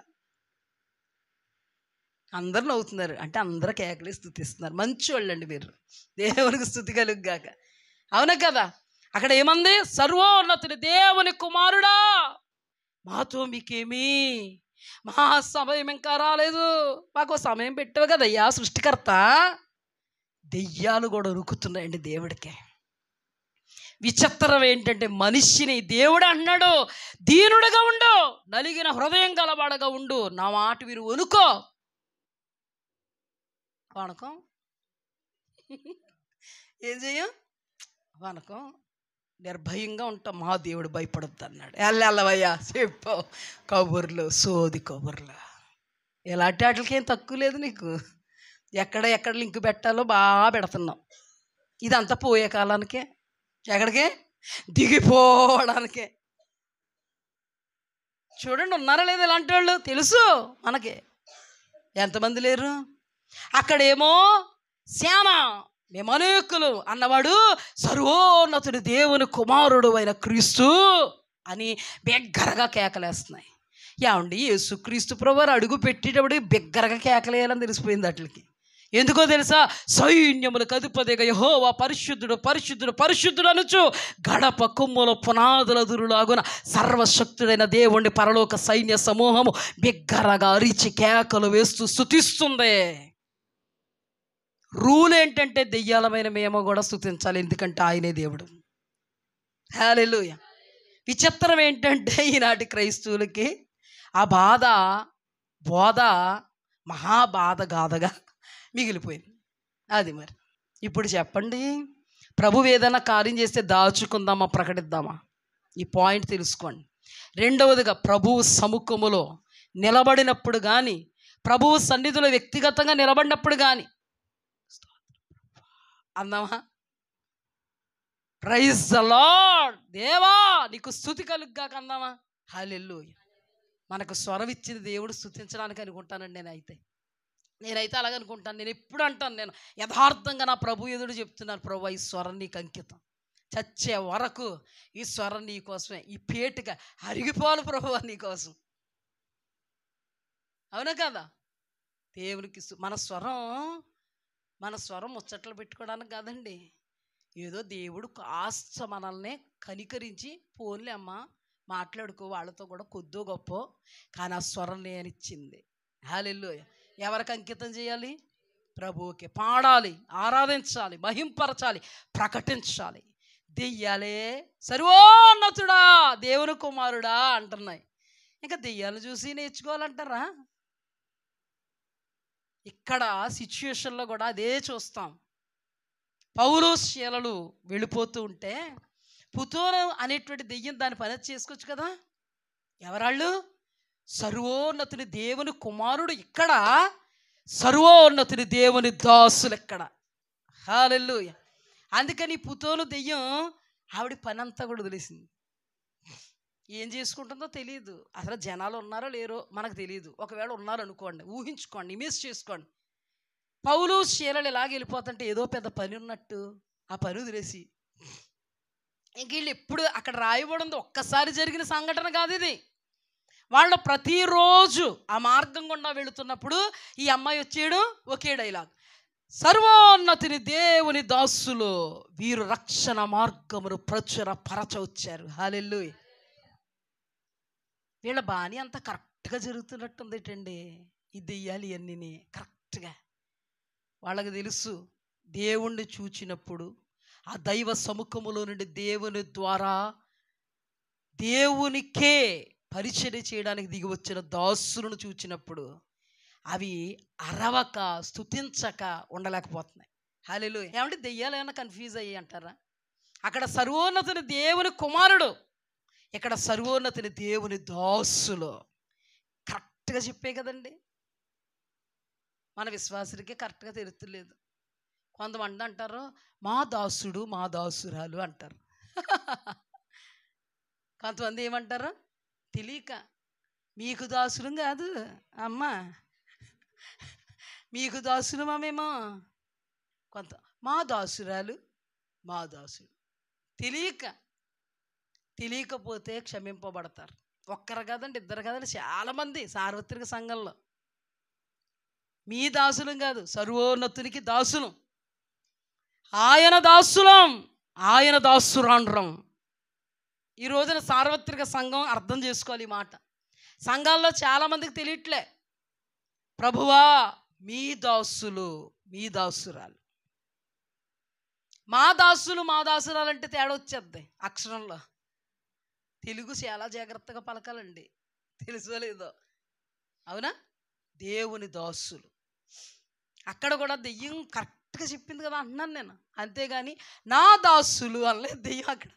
అందరూ నవ్వుతున్నారు అంటే అందరూ కేకలే స్తుతిస్తున్నారు. మంచి వాళ్ళండి మీరు, దేవునికి స్తుతి కలుగుగాక. అవునా కదా? అక్కడ ఏమంది? సర్వోన్నతుని దేవుని కుమారుడా, మాతో మీకేమీ, మా సమయం ఇంకా రాలేదు, మాకు సమయం పెట్టావు కదయ్యా సృష్టికర్త. దెయ్యాలు కూడా ఉరుకుతున్నాయండి దేవుడికి. విచిత్రం ఏంటంటే మనిషిని దేవుడు అన్నాడు, దీనుడుగా ఉండు, నలిగిన హృదయం గలవాడగా ఉండు, నా మాట విను, వణుకో. వణకం ఏం చెయ్యం? వణకం, నిర్భయంగా ఉంటాం. మా దేవుడు భయపడొద్దు అన్నాడు. వెళ్ళవయ్యా చెప్పు కబుర్లు, సోది కబుర్లు. ఎలాంటి వాటికి ఏం తక్కువ లేదు నీకు. ఎక్కడ లింక్ పెట్టాలో బాగా పెడుతున్నాం. ఇదంతా పోయే కాలానికే, ఎక్కడికే దిగిపోవడానికే. చూడండి ఉన్నారా లేదా ఇలాంటి వాళ్ళు, తెలుసు మనకి ఎంతమంది లేరు. అక్కడేమో శ్యామ మేము అనేకులు అన్నవాడు సర్వోన్నతుడి దేవుని కుమారుడు అయిన క్రీస్తు అని బిగ్గరగా కేకలేస్తున్నాయి. ఏమండి, యేసుక్రీస్తు ప్రభువారు అడుగు పెట్టేటప్పుడు బిగ్గరగా కేకలేయాలని తెలిసిపోయింది వాటికి. ఎందుకో తెలుసా? సైన్యములకు అధిపతిగా యెహోవా పరిశుద్ధుడు పరిశుద్ధుడు పరిశుద్ధుడు అనుచు గడప కొమ్ముల పునాదుల దురులాగున సర్వశక్తుడైన దేవుణ్ణి పరలోక సైన్య సమూహము బిగ్గరగా అరిచి కేకలు వేస్తూ స్తుతిస్తుంది. రూల్ ఏంటంటే దెయ్యాలమైన మేము కూడా స్తుతించాలి, ఎందుకంటే ఆయనే దేవుడు. హల్లెలూయా. విచిత్రం ఏంటంటే ఈనాటి క్రైస్తవులకి ఆ బోధ మహాబాధ గాథగా మిగిలిపోయింది. అది మరి ఇప్పుడు చెప్పండి, ప్రభువు ఏదైనా కార్యం చేస్తే దాచుకుందామా ప్రకటిద్దామా? ఈ పాయింట్ తెలుసుకోండి. రెండవదిగా ప్రభువు సముఖములో నిలబడినప్పుడు కానీ, ప్రభువు సన్నిధిలో వ్యక్తిగతంగా నిలబడినప్పుడు కానీ అందామా? ప్రైజ్ ద లార్డ్, దేవా నీకు స్తుతి కలుగ్గాక అందామా? హల్లెలూయా. మనకు స్వరం ఇచ్చింది దేవుడు స్తుతించడానికి అనుకుంటానండి. నేనైతే అలాగనుకుంటాను. నేను ఎప్పుడు అంటాను, నేను యథార్థంగా నా ప్రభు ఎదుడు చెప్తున్నాను, ప్రభు ఈ స్వరం నీకు అంకితం, చచ్చే వరకు ఈ స్వరం నీ కోసమే, ఈ పేటుగా అరిగిపోవాలి ప్రభు నీకోసం. అవునా కదా? దేవునికి మన స్వరం ముచ్చట్లు పెట్టుకోవడానికి కాదండి. ఏదో దేవుడు కాస్త మనల్ని కనికరించి పోన్లే అమ్మా మాట్లాడుకో వాళ్ళతో కూడా కొద్దో గొప్ప, కానీ ఆ స్వరం నేనిచ్చింది. హల్లెలూయా. ఎవరికి అంకితం చేయాలి? ప్రభువుకి. పాడాలి, ఆరాధించాలి, మహింపరచాలి, ప్రకటించాలి. దెయ్యాలే సర్వోన్నతుడా దేవుని కుమారుడా అంటున్నాయి. ఇంకా దెయ్యాలను చూసి నేర్చుకోవాలంటారా? ఇక్కడ సిచ్యుయేషన్లో కూడా అదే చూస్తాం. పౌలు శీలలు వెళ్ళిపోతూ ఉంటే పుతోను అనేటువంటి దెయ్యం దాని పని చేసుకోవచ్చు కదా. ఎవరాళ్ళు? సర్వోన్నతుని దేవుని కుమారుడు ఇక్కడ, సర్వోన్నతుని దేవుని దాసులు ఎక్కడ. హల్లెలూయా. అందుకని పుతోను దెయ్యం ఆవిడ పని అంతా కూడా వదిలేసింది. ఏం చేసుకుంటుందో తెలియదు. అసలు జనాలు ఉన్నారో లేరో మనకు తెలియదు. ఒకవేళ ఉన్నారనుకోండి, ఊహించుకోండి, ఇమేజ్ చేసుకోండి. పౌలు శీలలు ఇలాగ వెళ్ళిపోతుంటే ఏదో పెద్ద పని ఉన్నట్టు ఆ పని వదిలేసి ఇంక వీళ్ళు ఎప్పుడు అక్కడ రాయబడింది ఒక్కసారి జరిగిన సంఘటన కాదు ఇది. వాళ్ళు ప్రతిరోజు ఆ మార్గం గుండా వెళుతున్నప్పుడు ఈ అమ్మాయి వచ్చేయడం ఒకే డైలాగ్, సర్వోన్నతిని దేవుని దాసులు వీరు రక్షణ మార్గమును ప్రచురపరచ వచ్చారు. హల్లెలూయా. వీళ్ళ బాణి అంతా కరెక్ట్గా జరుగుతున్నట్టుంది ఏంటండి, ఈ దెయ్యాలు ఇవన్నీ కరెక్ట్గా. వాళ్ళకి తెలుసు దేవుణ్ణి చూచినప్పుడు ఆ దైవ సముఖములో నుండి దేవుని ద్వారా దేవునికే పరిచర్య చేయడానికి దిగి వచ్చిన దాసులను చూచినప్పుడు అవి అరవక స్తుతించక ఉండలేకపోతున్నాయి. హల్లెలూయా. ఏమంటే దెయ్యాలు ఏమైనా కన్ఫ్యూజ్ అయ్యి అంటారా? అక్కడ సర్వోన్నతుని దేవుని కుమారుడు, ఇక్కడ సర్వోన్నతుని దేవుని దాసులు. కరెక్ట్గా చెప్పే కదండి. మన విశ్వాసులకి కరెక్ట్గా తెలుస్తలేదు. కొంతమంది అంటారు మా దాసుడు మా దాసురాలు అంటారు. కొంతమంది ఏమంటారు తెలియక, మీకు దాసుడు కాదు అమ్మా, మీకు దాసులు మేము, కొంత మా దాసురాలు మా దాసుడు. తెలియకపోతే క్షమింపబడతారు. ఒక్కరు కాదండి, ఇద్దరు కాదండి, చాలామంది సార్వత్రిక సంఘంలో మీ దాసులం కాదు, సర్వోన్నతునికి దాసులం, ఆయన దాసులం, ఆయన దాసురాండ్రం. ఈ రోజున సార్వత్రిక సంఘం అర్థం చేసుకోవాలి ఈ మాట. సంఘాల్లో చాలామందికి తెలియట్లే, ప్రభువా మీ దాసులు మీ దాసురాలు. మా దాసులు మా దాసురాలు అంటే తేడా వచ్చేద్ది అక్షరంలో. తెలుగు చాలా జాగ్రత్తగా పలకాలండి, తెలుసో లేదో. అవునా? దేవుని దాసులు. అక్కడ కూడా దెయ్యం కరెక్ట్గా చెప్పింది కదా అంటున్నాను నేను, అంతేగాని నా దాసులు అనలేదు దెయ్యం. అక్కడ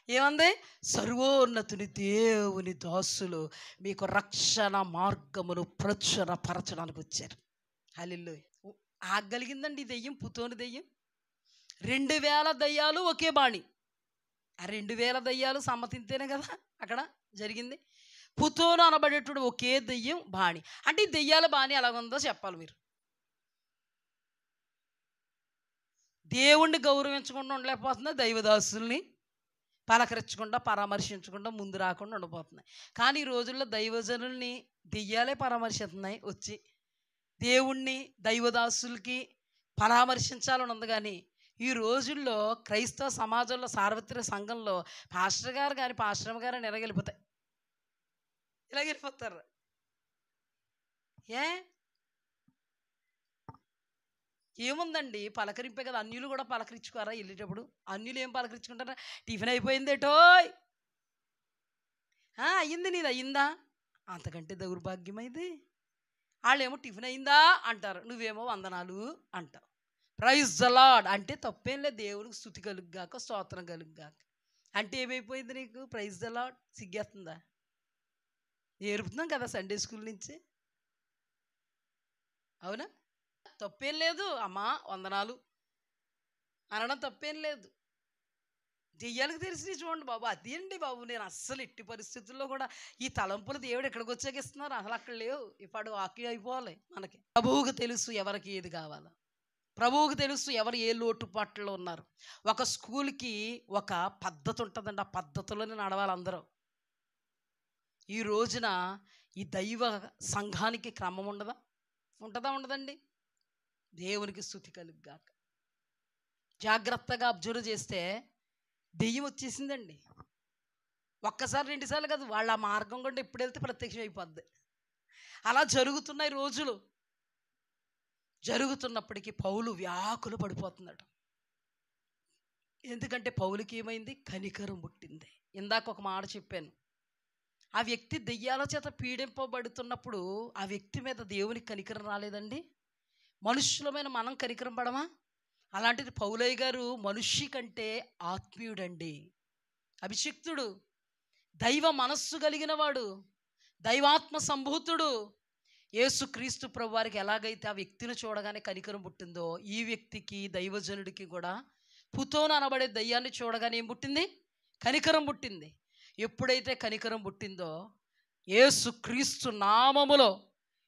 ఏమంది? సర్వోన్నతుని దేవుని దాసులు మీకు రక్షణ మార్గమును ప్రచురపరచడానికి వచ్చారు. హల్లెలూయా. ఆగలిగిందండి ఈ దెయ్యం, పుతోని దెయ్యం. 2000 దయ్యాలు ఒకే బాణి. ఆ 2000 దయ్యాలు సమ్మతింతేనే కదా అక్కడ జరిగింది. పుతోను అనబడేటువంటి ఒకే దెయ్యం బాణి. అంటే ఈ దెయ్యాల బాణి ఎలాగుందో చెప్పాలి మీరు. దేవుణ్ణి గౌరవించకుండా ఉండలేకపోతుంది, దైవదాసుల్ని పలకరించకుండా పరామర్శించకుండా ముందు రాకుండా ఉండిపోతున్నాయి. కానీ ఈ రోజుల్లో దైవజనుల్ని దెయ్యాలే పరామర్శిస్తున్నాయి. వచ్చి దేవుణ్ణి దైవదాసులకి పరామర్శించాలని ఉంది. కానీ ఈ రోజుల్లో క్రైస్తవ సమాజంలో సార్వత్రిక సంఘంలో పాస్టర్ గారు కానీ పాస్టర్ గారు అని ఎలాగెళ్ళిపోతాయి, ఇలాగెళ్ళిపోతారు. ఏముందండి, పలకరింపే కదా. అన్యులు కూడా పలకరించుకోరా వెళ్ళేటప్పుడు? అన్యులు ఏం పలకరించుకుంటారా? టిఫిన్ అయిపోయిందేటోయ్, అయ్యింది, నీది అయ్యిందా? అంతకంటే దౌర్భాగ్యమైంది. వాళ్ళేమో టిఫిన్ అయిందా అంటారు, నువ్వేమో వందనాలు అంటావు. ప్రైజ్ ద లార్డ్ అంటే తప్పేం లేదు, దేవునికి స్తుతి కలుగుగాక స్తోత్రం కలుగుగాక అంటే ఏమైపోయింది నీకు? ప్రైజ్ ద లార్డ్ సిగ్గేస్తుందా? నేర్పుతున్నాం కదా సండే స్కూల్ నుంచి. అవునా? తప్పేం లేదు, అమ్మా వందనాలు అనడం తప్పేం లేదు. దెయ్యాలకు తెలిసి చూడండి బాబు, అదేంటి బాబు, నేను అస్సలు ఎట్టి పరిస్థితుల్లో కూడా ఈ తలంపులు దేవుడు ఎక్కడికి వచ్చాక ఇస్తున్నారు, అసలు అక్కడ లేవు. ఇప్పుడు వాక్యం అయిపోవాలి మనకి. ప్రభువుకు తెలుసు ఎవరికి ఏది కావాలో, ప్రభువుకు తెలుసు ఎవరు ఏ లోటుపాట్లో ఉన్నారు. ఒక స్కూల్కి ఒక పద్ధతి ఉంటుందండి, ఆ పద్ధతిలోనే నడవాలి అందరూ. ఈ రోజున ఈ దైవ సంఘానికి క్రమం ఉండదా? ఉండదండి. దేవునికి స్తుతి కలుగుగాక. జాగ్రత్తగా అబ్జర్వ్ చేస్తే దెయ్యం వచ్చేసిందండి. ఒక్కసారి 2 సార్లు కాదు, వాళ్ళ ఆ మార్గం కూడా ఎప్పుడు వెళ్తే ప్రత్యక్షం అయిపోద్ది. అలా జరుగుతున్నాయి రోజులు. జరుగుతున్నప్పటికీ పౌలు వ్యాకులు పడిపోతున్నాడు. ఎందుకంటే పౌలుకి ఏమైంది? కనికరం పుట్టింది. ఇందాక ఒక మాట చెప్పాను, ఆ వ్యక్తి దెయ్యాల చేత పీడింపబడుతున్నప్పుడు ఆ వ్యక్తి మీద దేవునికి కనికరం రాలేదండి. మనుష్యులమైన మనం కనికరం పడమా? అలాంటిది పౌలయ్య గారు మనుష్య కంటే ఆత్మీయుడండి, అభిషిక్తుడు, దైవ మనస్సు కలిగిన వాడు, దైవాత్మ సంభూతుడు. యేసుక్రీస్తు ప్రభు వారికి ఎలాగైతే ఆ వ్యక్తిని చూడగానే కనికరం పుట్టిందో, ఈ వ్యక్తికి దైవజనుడికి కూడా పుతోను అనబడే దయ్యాన్ని చూడగానే ఏం పుట్టింది? కనికరం పుట్టింది. ఎప్పుడైతే కనికరం పుట్టిందో యేసుక్రీస్తు నామములో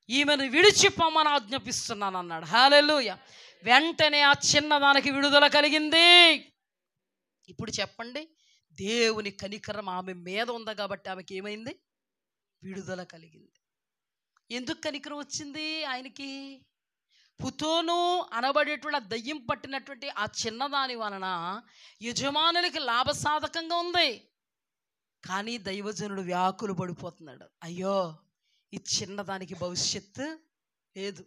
ఈమెను విడిచిపోమని ఆజ్ఞాపిస్తున్నాను అన్నాడు. హల్లెలూయా. వెంటనే ఆ చిన్నదానికి విడుదల కలిగింది. ఇప్పుడు చెప్పండి, దేవుని కనికరం ఆమె మీద ఉంది కాబట్టి ఆమెకి ఏమైంది? విడుదల కలిగింది. ఎందుకు కనికరం వచ్చింది ఆయనకి? పుతోను అనబడేటువంటి ఆ దయ్యం పట్టినటువంటి ఆ చిన్నదాని వలన యజమానులకి లాభసాధకంగా ఉంది. కానీ దైవజనుడు వ్యాకులు పడిపోతున్నాడు. అయ్యో, ఈ చిన్నదానికి భవిష్యత్తు లేదు.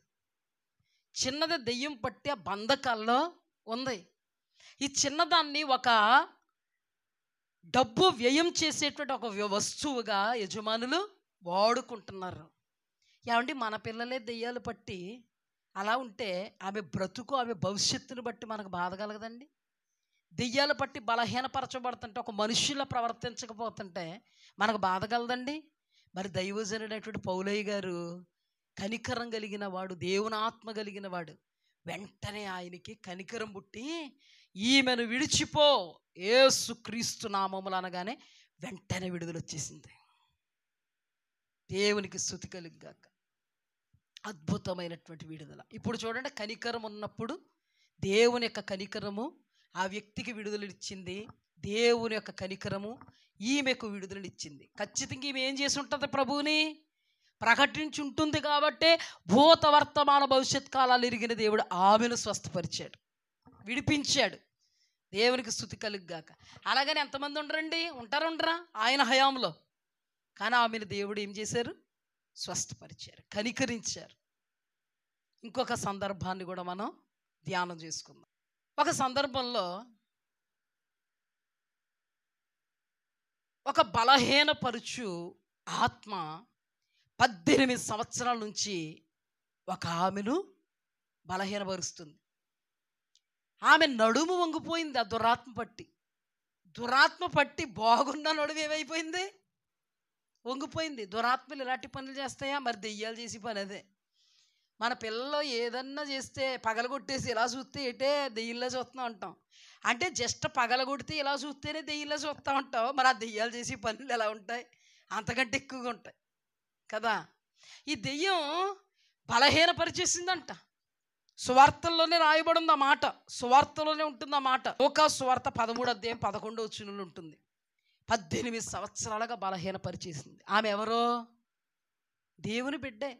చిన్నది దెయ్యం పట్టి ఆ బంధకాల్లో ఉంది. ఈ చిన్నదాన్ని ఒక డబ్బు వ్యయం చేసేటువంటి ఒక వస్తువుగా యజమానులు వాడుకుంటున్నారు. ఏమండి, మన పిల్లలే దెయ్యాలు పట్టి అలా ఉంటే ఆమె బ్రతుకు, ఆమె భవిష్యత్తును బట్టి మనకు బాధ కలగదండి? దెయ్యాలు పట్టి బలహీనపరచబడుతుంటే, ఒక మనుషులా ప్రవర్తించకపోతుంటే మనకు బాధ కలదండి? మరి దైవజనుడైనటువంటి పౌలయ్య గారు కనికరం కలిగిన వాడు, దేవుని ఆత్మ కలిగిన వాడు. వెంటనే ఆయనకి కనికరం పుట్టి ఈమెను విడిచిపో యేసుక్రీస్తు నామములు అనగానే వెంటనే విడుదల వచ్చేసింది. దేవునికి స్తుతి కలుగుగాక. అద్భుతమైనటువంటి విడుదల. ఇప్పుడు చూడండి, కనికరం ఉన్నప్పుడు దేవుని యొక్క కనికరము ఆ వ్యక్తికి విడుదలనిచ్చింది. దేవుని యొక్క కనికరము ఈమెకు విడుదలనిచ్చింది. ఖచ్చితంగా ఈమె ఏం చేసి ఉంటుంది? ప్రభువుని ప్రకటించి ఉంటుంది. కాబట్టే భూత వర్తమాన భవిష్యత్ కాలాలు ఎరిగిన దేవుడు ఆమెను స్వస్థపరిచాడు, విడిపించాడు. దేవునికి స్తుతి కలుగుగాక. అలాగని ఎంతమంది ఉండరండి? ఉండరా ఆయన హయాంలో? కానీ ఆమెను దేవుడు ఏం చేశారు? స్వస్థపరిచారు, కనికరించారు. ఇంకొక సందర్భాన్ని కూడా మనం ధ్యానం చేసుకుందాం. ఒక సందర్భంలో ఒక బలహీనపరుచు ఆత్మ 18 సంవత్సరాల నుంచి ఒక ఆమెను బలహీనపరుస్తుంది. ఆమె నడుము వంగిపోయింది ఆ దురాత్మ పట్టి బాగున్న నడుము ఏమైపోయింది? వంగిపోయింది. దురాత్మలు ఇలాంటి పనులు చేస్తాయా? మరి దెయ్యాలు చేసి పని అదే. మన పిల్లలు ఏదన్నా చేస్తే పగలగొట్టేసి ఇలా చూస్తే ఏటే దెయ్యంలా చూస్తూ ఉంటాం. అంటే జస్ట్ పగలగొడితే ఇలా చూస్తేనే దెయ్యంలా చూస్తూ ఉంటాం. మరి ఆ దెయ్యాలు చేసి పనులు ఎలా ఉంటాయి? అంతకంటే ఎక్కువగా ఉంటాయి కదా. ఈ దెయ్యం బలహీనపరిచేసిందంట. సువార్తల్లోనే రాయబడి ఉంది ఆ మాట, సువార్తలోనే ఉంటుంది ఆ మాట. లూకా సువార్త 13:11 ఉంటుంది. 18 సంవత్సరాలుగా బలహీనపరిచేసింది. ఆమె ఎవరో? దేవుని బిడ్డే,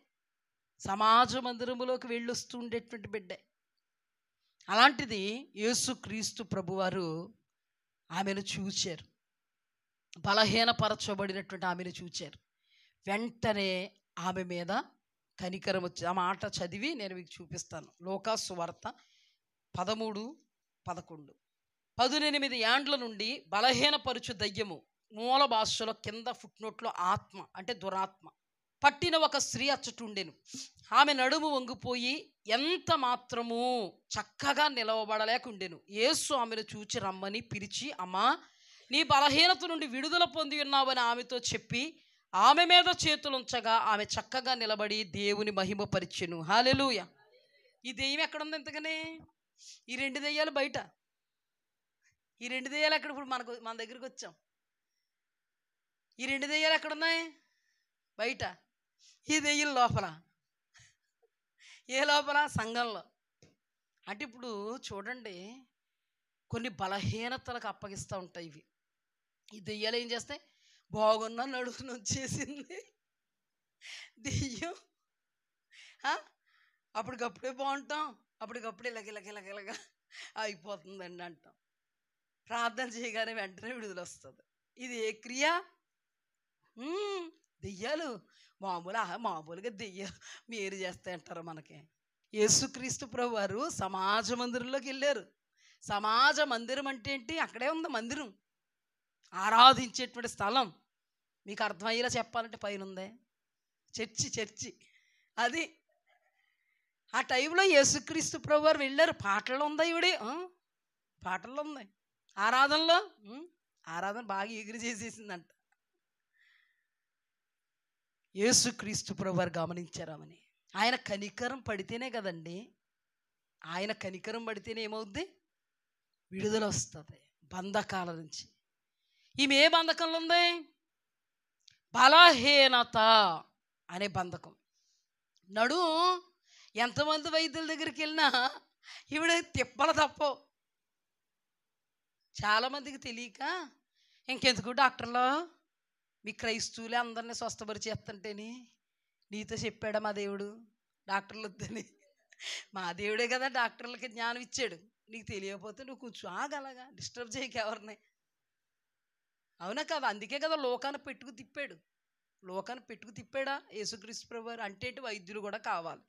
సమాజ మందిరములోకి వెళ్ళొస్తూ ఉండేటువంటి బిడ్డే. అలాంటిది యేసుక్రీస్తు ప్రభువారు ఆమెను చూచారు, బలహీనపరచబడినటువంటి ఆమెను చూచారు. వెంటనే ఆమె మీద కనికరం వచ్చి, ఆ మాట చదివి నేను మీకు చూపిస్తాను. లూకా సువార్త 13:11. 18 ఏండ్ల నుండి బలహీనపరుచు దయ్యము, మూల భాషలో కింద ఫుట్నోట్లో ఆత్మ అంటే దురాత్మ పట్టిన ఒక స్త్రీ అచ్చటుండెను. ఆమె నడుము వంగిపోయి ఎంత మాత్రము చక్కగా నిలవబడలేకుండెను. యేసు ఆమెను చూచి రమ్మని పిలిచి, అమ్మా, నీ బలహీనత నుండి విడుదల పొంది ఉన్నావని ఆమెతో చెప్పి ఆమె మీద చేతులుంచగా ఆమె చక్కగా నిలబడి దేవుని మహిమపరిచెను. హల్లెలూయా. ఈ దెయ్యం ఎక్కడుంది ఇంతకనే? ఈ 2 దెయ్యాలు బయట. ఈ 2 దెయ్యాలు ఎక్కడ? ఇప్పుడు మన దగ్గరికి వచ్చాం. ఈ 2 దెయ్యాలు ఎక్కడున్నాయి? బయట. ఈ దెయ్యం లోపల. ఏ లోపల? సంఘంలో. అంటే ఇప్పుడు చూడండి, కొన్ని బలహీనతలకు అప్పగిస్తూ ఉంటాయి ఇవి. ఈ దెయ్యాలు ఏం చేస్తాయి? బాగున్న నడుమును వచ్చేసింది దెయ్యం, అప్పటికప్పుడే బాగుంటాం, అప్పటికప్పుడే ఇలాగ అయిపోతుందండి అంటాం. ప్రార్థన చేయగానే వెంటనే విడుదల వస్తుంది. ఇది ఏ క్రియ? దెయ్యాలు మామూలుగా దెయ్యాలు మీరు చేస్తాయంటారు మనకి. యేసుక్రీస్తు ప్రభు వారు సమాజ మందిరంలోకి వెళ్ళారు. సమాజ మందిరం అంటే ఏంటి? అక్కడే ఉంది మందిరం, ఆరాధించేటువంటి స్థలం. మీకు అర్థమయ్యేలా చెప్పాలంటే పైన ఉందే చర్చి. అది ఆ టైంలో యేసుక్రీస్తు ప్రభు వారు వెళ్ళారు. పాటల్లో ఉందా ఇవిడే? పాటల్లో ఉంది. ఆరాధన బాగా ఎగిరి చేసేసిందంట. యేసుక్రీస్తు ప్రభు వారు గమనించారామని. ఆయన కనికరం పడితేనే కదండి, ఆయన కనికరం పడితేనే ఏమవుద్ది? విడుదల వస్తుంది బంధకాల నుంచి. ఈమె ఏ బంధకంలో ఉంది? బలహీనత అనే బంధకం. ఎంతమంది వైద్యుల దగ్గరికి వెళ్ళినా ఈవిడ తిప్పల తప్ప. చాలామందికి తెలియక ఇంకెందుకు డాక్టర్లో మీ క్రైస్తవులే అందరినీ స్వస్థపరిచేస్తుంటేని నీతో చెప్పాడా మా దేవుడు డాక్టర్లు వద్దని? మా దేవుడే కదా డాక్టర్లకి జ్ఞానం ఇచ్చాడు. నీకు తెలియకపోతే నువ్వు కొంచెం ఆగలగా, డిస్టర్బ్ చేయక ఎవరిని. అవునా కదా? అందుకే కదా లోకాన్ని పెట్టుకు తిప్పాడు. లోకాన్ని పెట్టుకు తిప్పాడా యేసుక్రీస్తు ప్రభువారు? అంటే వైద్యులు కూడా కావాలి.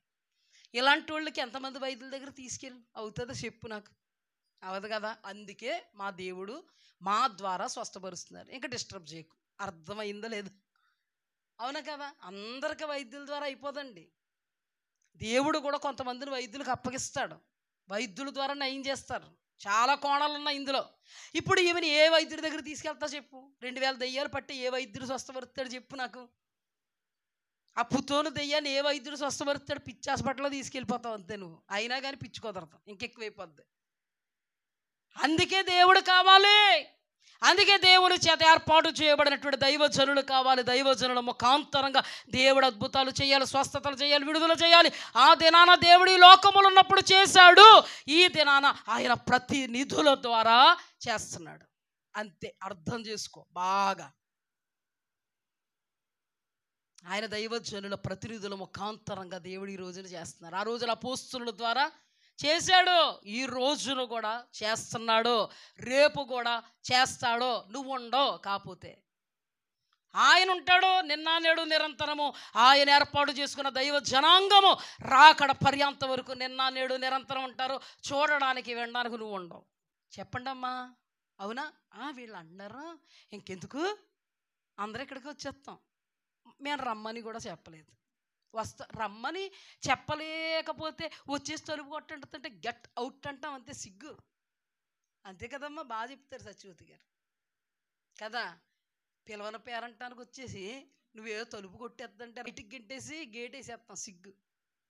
ఇలాంటి వాళ్ళకి ఎంతమంది వైద్యుల దగ్గర తీసుకెళ్ళి అవుతుందో చెప్పు నాకు. అవదు కదా. అందుకే మా దేవుడు మా ద్వారా స్వస్థపరుస్తున్నారు. ఇంకా డిస్టర్బ్ చేయకు. అర్థమైందో లేదు? అవునా కదా? అందరికీ వైద్యుల ద్వారా అయిపోదండి. దేవుడు కూడా కొంతమందిని వైద్యులకు అప్పగిస్తాడు. వైద్యుల ద్వారా నయం చేస్తారు. చాలా కోణాలు ఉన్నాయి ఇందులో. ఇప్పుడు ఈమెను ఏ వైద్యుడి దగ్గర తీసుకెళ్తా చెప్పు? 2000 దెయ్యాలు పట్టి ఏ వైద్యుడు స్వస్థపరుస్తాడు చెప్పు నాకు? ఆ పుతోను దెయ్యాన్ని ఏ వైద్యుడు స్వస్థపరుస్తాడు? పిచ్చి హాస్పిటల్లో తీసుకెళ్ళిపోతావు అంతే నువ్వు. అయినా కానీ పిచ్చి కుదరదు, ఇంకెక్కువైపోద్ది. అందుకే దేవుడు కావాలి. అందుకే దేవుని చేత ఏర్పాటు చేయబడినటువంటి దైవజనులు కావాలి. దైవజనుల ముఖాంతరంగా దేవుడు అద్భుతాలు చేయాలి, స్వస్థతలు చేయాలి, విడుదల చేయాలి. ఆ దినాన దేవుడు ఈ లోకములు ఉన్నప్పుడు చేశాడు. ఈ దినాన ఆయన ప్రతినిధుల ద్వారా చేస్తున్నాడు. అంతే, అర్థం చేసుకో బాగా. ఆయన దైవజనుల ప్రతినిధుల ముఖాంతరంగా దేవుడు ఈ రోజున చేస్తున్నారు. ఆ రోజున అపోస్తలుల ద్వారా చేశాడు, ఈ రోజును కూడా చేస్తున్నాడు, రేపు కూడా చేస్తాడు. నువ్వు ఉండవు, కాకపోతే ఆయన ఉంటాడు నిన్న నేడు నిరంతరము. ఆయన ఏర్పాటు చేసుకున్న దైవ జనాంగము రాకడ పర్యంత వరకు నిన్న నేడు నిరంతరం ఉంటారు. చూడడానికి వినడానికి నువ్వు ఉండవు. చెప్పండి అమ్మా, అవునా? వీళ్ళు అన్నారు ఇంకెందుకు, అందరూ ఇక్కడికి వచ్చేస్తాం. మేము రమ్మని కూడా చెప్పలేదు. రమ్మని చెప్పలేకపోతే వచ్చేసి తలుపు కొట్టంటే గెట్ అవుట్ అంటాం, అంతే. సిగ్గు, అంతే కదమ్మా. బాగా చెప్తారు సత్యవతి గారు కదా. పిలవన పేరంటానికి వచ్చేసి నువ్వేదో తలుపు కొట్టేద్దంటే బయటికి గింటేసి గేట్ వేసేస్తాం, సిగ్గు.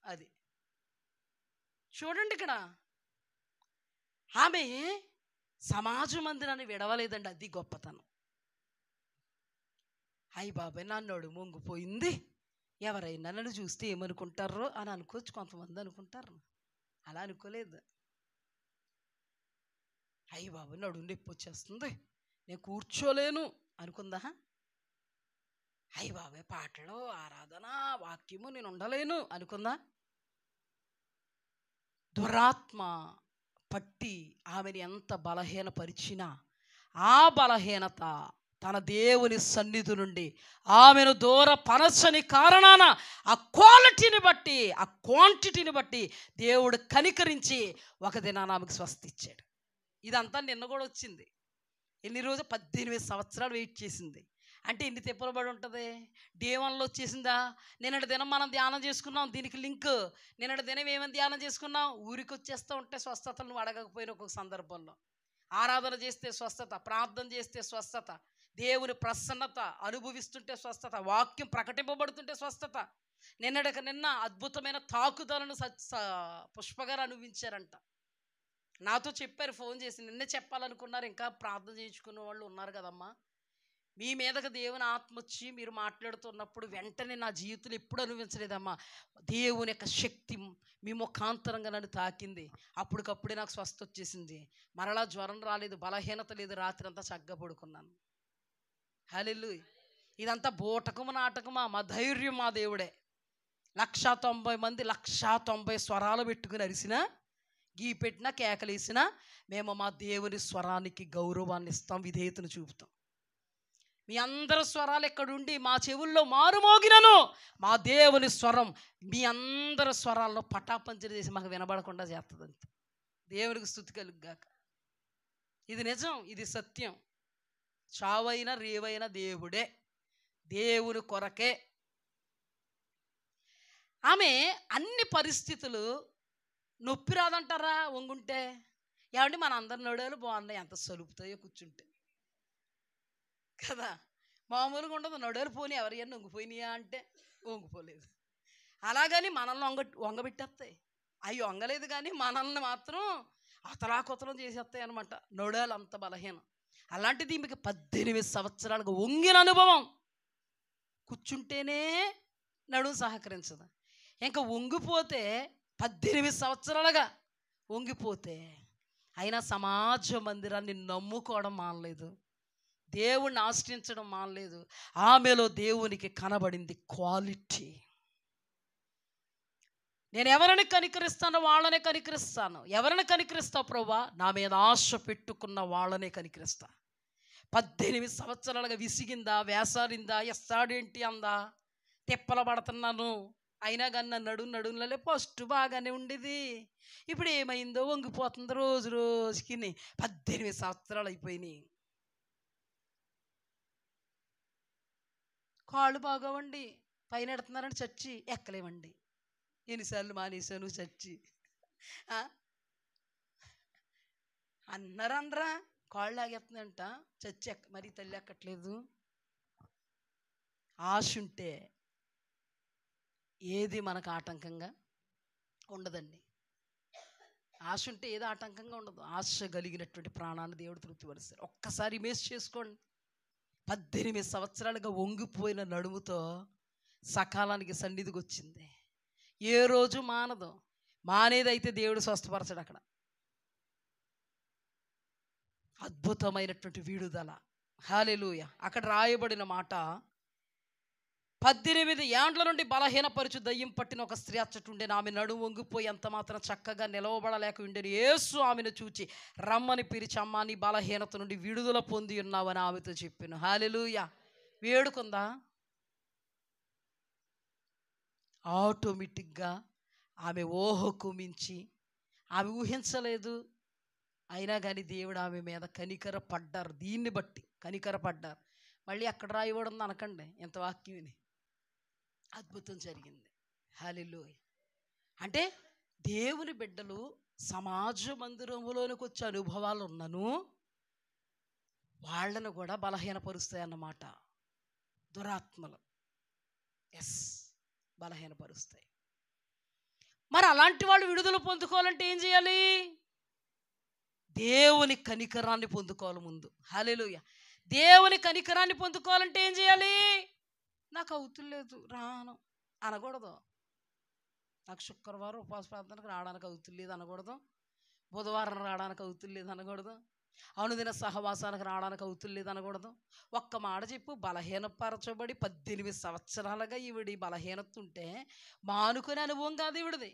అది చూడండి ఇక్కడ ఆమె సమాజ మందిరాన్ని విడవలేదండి. అది గొప్పతనం. అయ్యి బాబాయ్ నా నడుము వంగిపోయింది, ఎవరైనా నన్ను చూస్తే ఏమనుకుంటారో అని అనుకోవచ్చు. కొంతమంది అనుకుంటారు, అలా అనుకోలేదు. అయ్యి బాబు నడుము నొప్పి వచ్చేస్తుంది, నేను కూర్చోలేను అనుకుందా? అయ్యి బాబాయ్ పాటలు, ఆరాధన, వాక్యము నేను ఉండలేను అనుకుందా? దురాత్మ పట్టి ఆమెను ఎంత బలహీనపరిచినా ఆ బలహీనత తన దేవుని సన్నిధి నుండి ఆమెను దూరపరచని కారణాన ఆ క్వాలిటీని బట్టి, ఆ క్వాంటిటీని బట్టి దేవుడు కనికరించి ఒక దినాన ఆమెకు స్వస్థ ఇచ్చాడు. ఇదంతా నిన్న కూడా వచ్చింది. ఎన్ని రోజులు? 18 సంవత్సరాలు వెయిట్ చేసింది. అంటే ఎన్ని తిప్పలు పడి ఉంటుంది. డే1లో వచ్చేసిందా? నిన్నటి దినం మనం ధ్యానం చేసుకున్నాం, దీనికి లింక్. నిన్నటి దినం ఏమని ధ్యానం చేసుకున్నాం? ఊరికి వచ్చేస్తూ ఉంటే స్వస్థతలు నువ్వు అడగకపోయిన ఒక్కొక్క సందర్భంలో. ఆరాధన చేస్తే స్వస్థత, ప్రార్థన చేస్తే స్వస్థత, దేవుని ప్రసన్నత అనుభవిస్తుంటే స్వస్థత, వాక్యం ప్రకటింపబడుతుంటే స్వస్థత. నిన్న అద్భుతమైన తాకుదలను పుష్పగారు అనుభవించారంట. నాతో చెప్పారు, ఫోన్ చేసి. నిన్నే చెప్పాలనుకున్నారు, ఇంకా ప్రార్థన చేయించుకునే వాళ్ళు ఉన్నారు కదమ్మా. మీ మీదకి దేవుని ఆత్మ వచ్చి మీరు మాట్లాడుతున్నప్పుడు వెంటనే నా జీవితంలో ఎప్పుడు అనుభవించలేదమ్మా. దేవుని యొక్క శక్తి మీ ముఖాంతరంగా నన్ను తాకింది. అప్పటికప్పుడే నాకు స్వస్థ వచ్చేసింది. మరలా జ్వరం రాలేదు, బలహీనత లేదు, రాత్రి అంతా చక్కగా పడుకున్నాను. హల్లెలూయా. ఇదంతా బూటకము నాటకమా? మా ధైర్యం మా దేవుడే. 190 మంది 190 స్వరాలు పెట్టుకుని అరిసినా, గీ పెట్టినా, కేకలేసినా మేము మా దేవుని స్వరానికి గౌరవాన్ని ఇస్తాం, విధేయతను చూపుతాం. మీ అందరి స్వరాలు ఎక్కడుండి మా చెవుల్లో మారుమోగినను మా దేవుని స్వరం మీ అందరి స్వరాల్లో పటాపంచలు చేసి మాకు వినబడకుండా చేస్తుందంత. దేవునికి స్తుతి కలుగుగాక. ఇది నిజం, ఇది సత్యం. చావైనా రేవైనా దేవుడే, దేవుని కొరకే. ఆమె అన్ని పరిస్థితులు నొప్పి రాదంటారా వంగుంటే? ఏమంటే మన అందరి నోడేలు బాగున్నాయి, ఎంత సలుపుతాయో కూర్చుంటే కదా. మామూలుగా ఉండదు. నోడేలు పోనీ ఎవరైనా వంగిపోయినాయా అంటే వంగిపోలేదు. అలాగని మనల్ని వంగబెట్టేస్తాయి. అవి వంగలేదు కానీ మనల్ని మాత్రం అతలాకుతలం చేసేస్తాయి అనమాట. నోడేలు అంత బలహీనం. అలాంటిది మీకు 18 సంవత్సరాలకు వంగిన అనుభవం. కూర్చుంటేనే నడుము సహకరించదు, ఇంకా వంగిపోతే 18 సంవత్సరాలుగా వంగిపోతే అయినా సమాజ మందిరాన్ని నమ్ముకోవడం మానలేదు. దేవుణ్ణి ఆశ్రయించడం మానలేదు. ఆమెలో దేవునికి కనబడింది క్వాలిటీ. నేను ఎవరిని కనికరిస్తానో వాళ్ళనే కనికరిస్తాను. ఎవరిని కనికరిస్తావు ప్రభువా? నా మీద ఆశ పెట్టుకున్న వాళ్ళనే కనికరిస్తా. 18 సంవత్సరాలుగా విసిగిందా, వేసారిందా, ఎస్తాడేంటి అందా, తిప్పల పడుతున్నాను, అయినా కానీ నా నడుములలో ఫస్ట్ బాగానే ఉండేది, ఇప్పుడు ఏమైందో వంగిపోతుంది రోజు రోజుకి. 18 సంవత్సరాలు అయిపోయినాయి. కాళ్ళు బాగోవండి, పైన ఎడుతున్నారని చచ్చి ఎక్కలేవండి. ఎన్నిసార్లు మానేశాను చచ్చి అన్నారా? కాళ్ళు లాగేస్తుందంట, చచ్చి మరి తల్లి ఎక్కట్లేదు. ఆశ ఉంటే ఏది మనకు ఆటంకంగా ఉండదండి. ఆశ ఉంటే ఏది ఆటంకంగా ఉండదు. ఆశ కలిగినటువంటి ప్రాణాన్ని దేవుడు తృప్తిపరుస్తాడు. ఒక్కసారి ఇమేజ్ చేసుకోండి. 18 సంవత్సరాలుగా వంగిపోయిన నడుముతో సకాలానికి సన్నిధికి వచ్చింది. ఏ రోజు మానదు. మానేదైతే దేవుడు స్వస్థపరచడు. అక్కడ అద్భుతమైనటువంటి విడుదల. హల్లెలూయా. అక్కడ రాయబడిన మాట, 18 ఏండ్ల నుండి బలహీనపరుచు దయ్యం పట్టిన ఒక స్త్రీ అచ్చటుండేను. ఆమె నడుము వంగిపోయి ఎంత మాత్రం చక్కగా నిలవబడలేక ఉండేను. యేసు ఆమెను చూచి రమ్మని పిలిచి, అమ్మా నీ బలహీనత నుండి విడుదల పొంది ఉన్నావని ఆమెతో చెప్పాను. హల్లెలూయా. వేడుకుందా? ఆటోమేటిక్గా ఆమె ఊహకు మించి, ఆమె ఊహించలేదు, అయినా కానీ దేవుడు ఆమె మీద కనికరపడ్డారు. దీన్ని బట్టి కనికరపడ్డారు. మళ్ళీ అక్కడ రాయబడింది అనకండి, ఎంత వాక్యం విని అద్భుతం జరిగింది. హల్లెలూయా. అంటే దేవుని బిడ్డలు సమాజ మందిరంలోనికి వచ్చే అనుభవాలు ఉన్నను వాళ్ళను కూడా బలహీనపరుస్తాయి అన్నమాట. దురాత్మలు బలహీనపరుస్తాయి. మరి అలాంటి వాళ్ళు విడుదల పొందుకోవాలంటే ఏం చేయాలి? దేవుని కనికరాన్ని పొందుకోవాలి ముందు. హల్లెలూయా. దేవుని కనికరాన్ని పొందుకోవాలంటే ఏం చేయాలి? నాకు అవుతులేదు, రాను అనకూడదు. నాకు శుక్రవారం ఉపవాస ప్రార్థనకు రావడానికి అవుతులేదు అనకూడదు. బుధవారం రావడానికి అవుతులేదు అనకూడదు. అనుదిన సహవాసానికి రావడానికి అవుతులేదు అనకూడదు. ఒక్క మాట చెప్పు, బలహీనపరచబడి 18 సంవత్సరాలుగా ఈవిడి బలహీనత ఉంటే మానుకునే అనుభవం కాదు ఈవిడిది.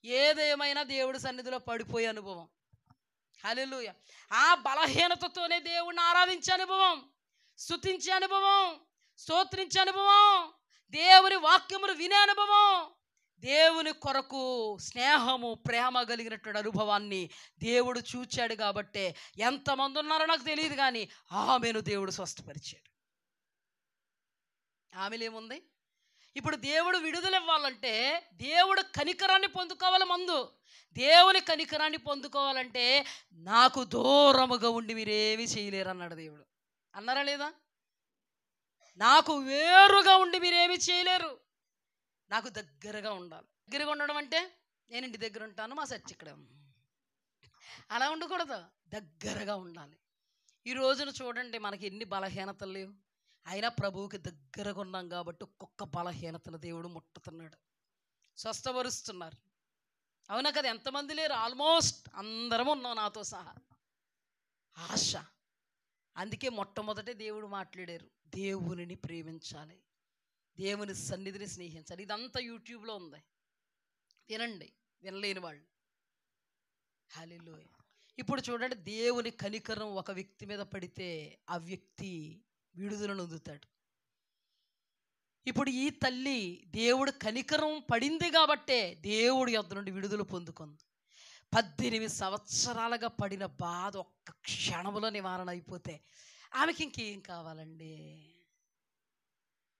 ఏదేమైనా దేవుడి సన్నిధిలో పడిపోయే అనుభవం. హల్లెలూయా. ఆ బలహీనతతోనే దేవుణ్ణి ఆరాధించే అనుభవం, స్తుతించే అనుభవం, స్తోత్రించే అనుభవం, దేవుని వాక్యమును వినే అనుభవం, దేవుని కొరకు స్నేహము ప్రేమ కలిగినటువంటి అనుభవాన్ని దేవుడు చూచాడు. కాబట్టి ఎంతమంది ఉన్నారో నాకు తెలియదు, కానీ ఆమెను దేవుడు స్వస్థపరిచాడు. ఆమెలో ఏముంది? ఇప్పుడు దేవుడు విడుదల ఇవ్వాలంటే దేవుడు కనికరాన్ని పొందుకోవాలి. ముందు దేవుని కనికరాన్ని పొందుకోవాలంటే నాకు దూరముగా ఉండి మీరేమీ చేయలేరు అన్నాడు దేవుడు. అన్నారా లేదా? నాకు వేరుగా ఉండి మీరేమీ చేయలేరు, నాకు దగ్గరగా ఉండాలి. దగ్గరగా ఉండడం అంటే నేను ఇంటి దగ్గర ఉంటాను, మా చర్చ్ ఇక్కడ, అలా ఉండకూడదు. దగ్గరగా ఉండాలి. ఈ రోజున చూడండి, మనకి ఎన్ని బలహీనతలు లేవు, అయినా ప్రభువుకి దగ్గరగా ఉన్నాం కాబట్టి ఒక్కొక్క బలహీనతను దేవుడు ముట్టుతున్నాడు, స్వస్థపరుస్తున్నారు. అవునా కదా? ఎంతమంది లేరు? ఆల్మోస్ట్ అందరం ఉన్నాం, నాతో సహా. ఆశ. అందుకే మొట్టమొదటే దేవుడు మాట్లాడారు, దేవునిని ప్రేమించాలి, దేవుని సన్నిధిని స్నేహించాలి. ఇదంతా యూట్యూబ్లో ఉంది, వినండి వినలేని వాళ్ళు. హల్లెలూయా. ఇప్పుడు చూడండి, దేవుని కనికరం ఒక వ్యక్తి మీద పడితే ఆ వ్యక్తి విడుదలను పొందుతాడు. ఇప్పుడు ఈ తల్లి దేవుడు కనికరం పడింది కాబట్టే దేవుడి యొద్ద నుండి విడుదల పొందుకుంది. 18 సంవత్సరాలుగా పడిన బాధ ఒక్క క్షణంలో నివారణ అయిపోతే ఆమెకి ఇంకేం కావాలండి?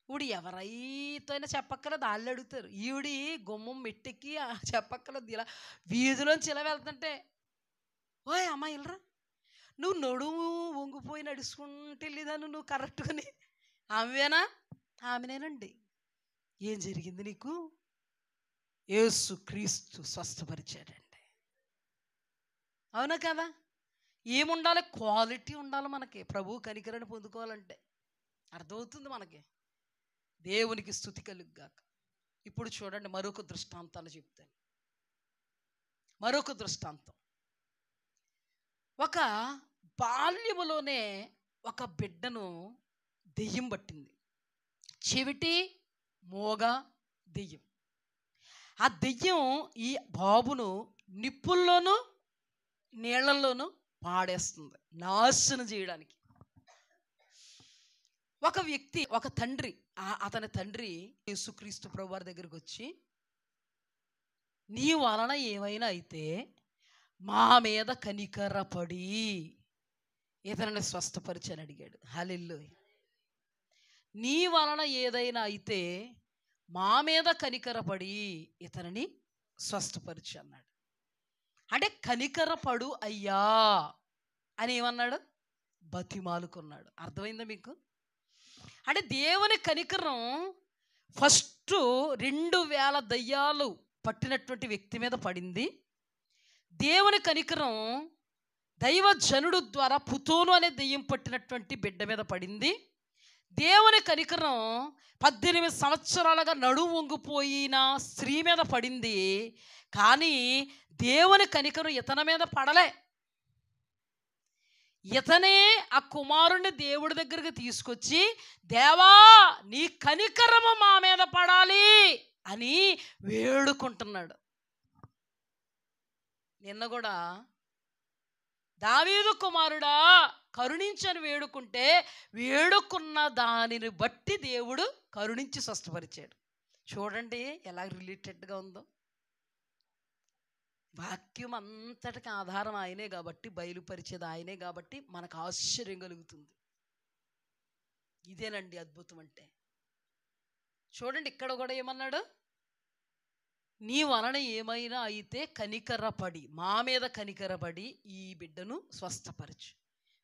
ఇప్పుడు ఎవరైతోనే చెప్పక్కర్లేదు, వాళ్ళు అడుగుతారు. ఈవిడి గుమ్మం మెట్టెక్కి చెప్పక్కర్లేదు, ఇలా వీధిలోంచి ఇలా వెళ్తుంటే, ఓయ్ అమ్మాయి వెళ్ళరా, నువ్వు నడుము వంగిపోయి నడుచుకుంటూ వెళ్ళేదాన్ని, నువ్వు కరెక్ట్గానే ఆమెనా? ఆమెనేనండి. ఏం జరిగింది నీకు? యేసు క్రీస్తు స్వస్థపరిచాడండి. అవునా కదా? ఏముండాలి? క్వాలిటీ ఉండాలి మనకి. ప్రభు కనికరాన్ని పొందుకోవాలంటే అర్థమవుతుంది మనకి. దేవునికి స్తుతి కలుగుగాక. ఇప్పుడు చూడండి, మరొక దృష్టాంతాలు చెప్తాను. మరొక దృష్టాంతం. ఒక బాల్యములోనే ఒక బిడ్డను దెయ్యం పట్టింది. చెవిటి మోగ దెయ్యం. ఆ దెయ్యం ఈ బాబును నిప్పుల్లోనూ నీళ్లలోనూ పాడేస్తుంది, నాశనం చేయడానికి. ఒక వ్యక్తి, ఒక తండ్రి, అతని తండ్రి యేసుక్రీస్తు ప్రభువారి దగ్గరికి వచ్చి, నీ వలన ఏమైనా అయితే మా మీద కనికరపడి ఇతనిని స్వస్థపరిచని అడిగాడు. హల్లెలూయా. నీ వలన ఏదైనా అయితే మా మీద కనికరపడి ఇతనిని స్వస్థపరిచి అన్నాడు. అంటే కనికరపడు అయ్యా అని ఏమన్నాడు? బతిమాలుకున్నాడు. అర్థమైందా మీకు? అంటే దేవుని కనికరం ఫస్ట్ 2000 దయ్యాలు పట్టినటువంటి వ్యక్తి మీద పడింది. దేవుని కనికరం దైవజనుడు ద్వారా పుతోను అనే దెయ్యం పట్టినటువంటి బిడ్డ మీద పడింది. దేవుని కనికరం 18 సంవత్సరాలుగా నడుము వంగిపోయిన స్త్రీ మీద పడింది. కానీ దేవుని కనికరం ఇతని మీద పడలే. ఇతనే ఆ కుమారుణ్ణి దేవుడి దగ్గరికి తీసుకొచ్చి, దేవా నీ కనికరము మా మీద పడాలి అని వేడుకుంటున్నాడు. నిన్న కూడా దావీదు కుమారుడా కరుణించని వేడుకుంటే వేడుకున్న దానిని బట్టి దేవుడు కరుణించి స్వస్థపరిచాడు. చూడండి ఎలా రిలేటెడ్గా ఉందో. వాక్యం అంతటికి ఆధారం ఆయనే కాబట్టి, బయలుపరిచేది ఆయనే కాబట్టి మనకు ఆశ్చర్యం కలుగుతుంది. ఇదేనండి అద్భుతం అంటే. చూడండి ఇక్కడ కూడా ఏమన్నాడు? నీ వలన ఏమైనా అయితే కనికరపడి, మా మీద కనికరపడి ఈ బిడ్డను స్వస్థపరచు.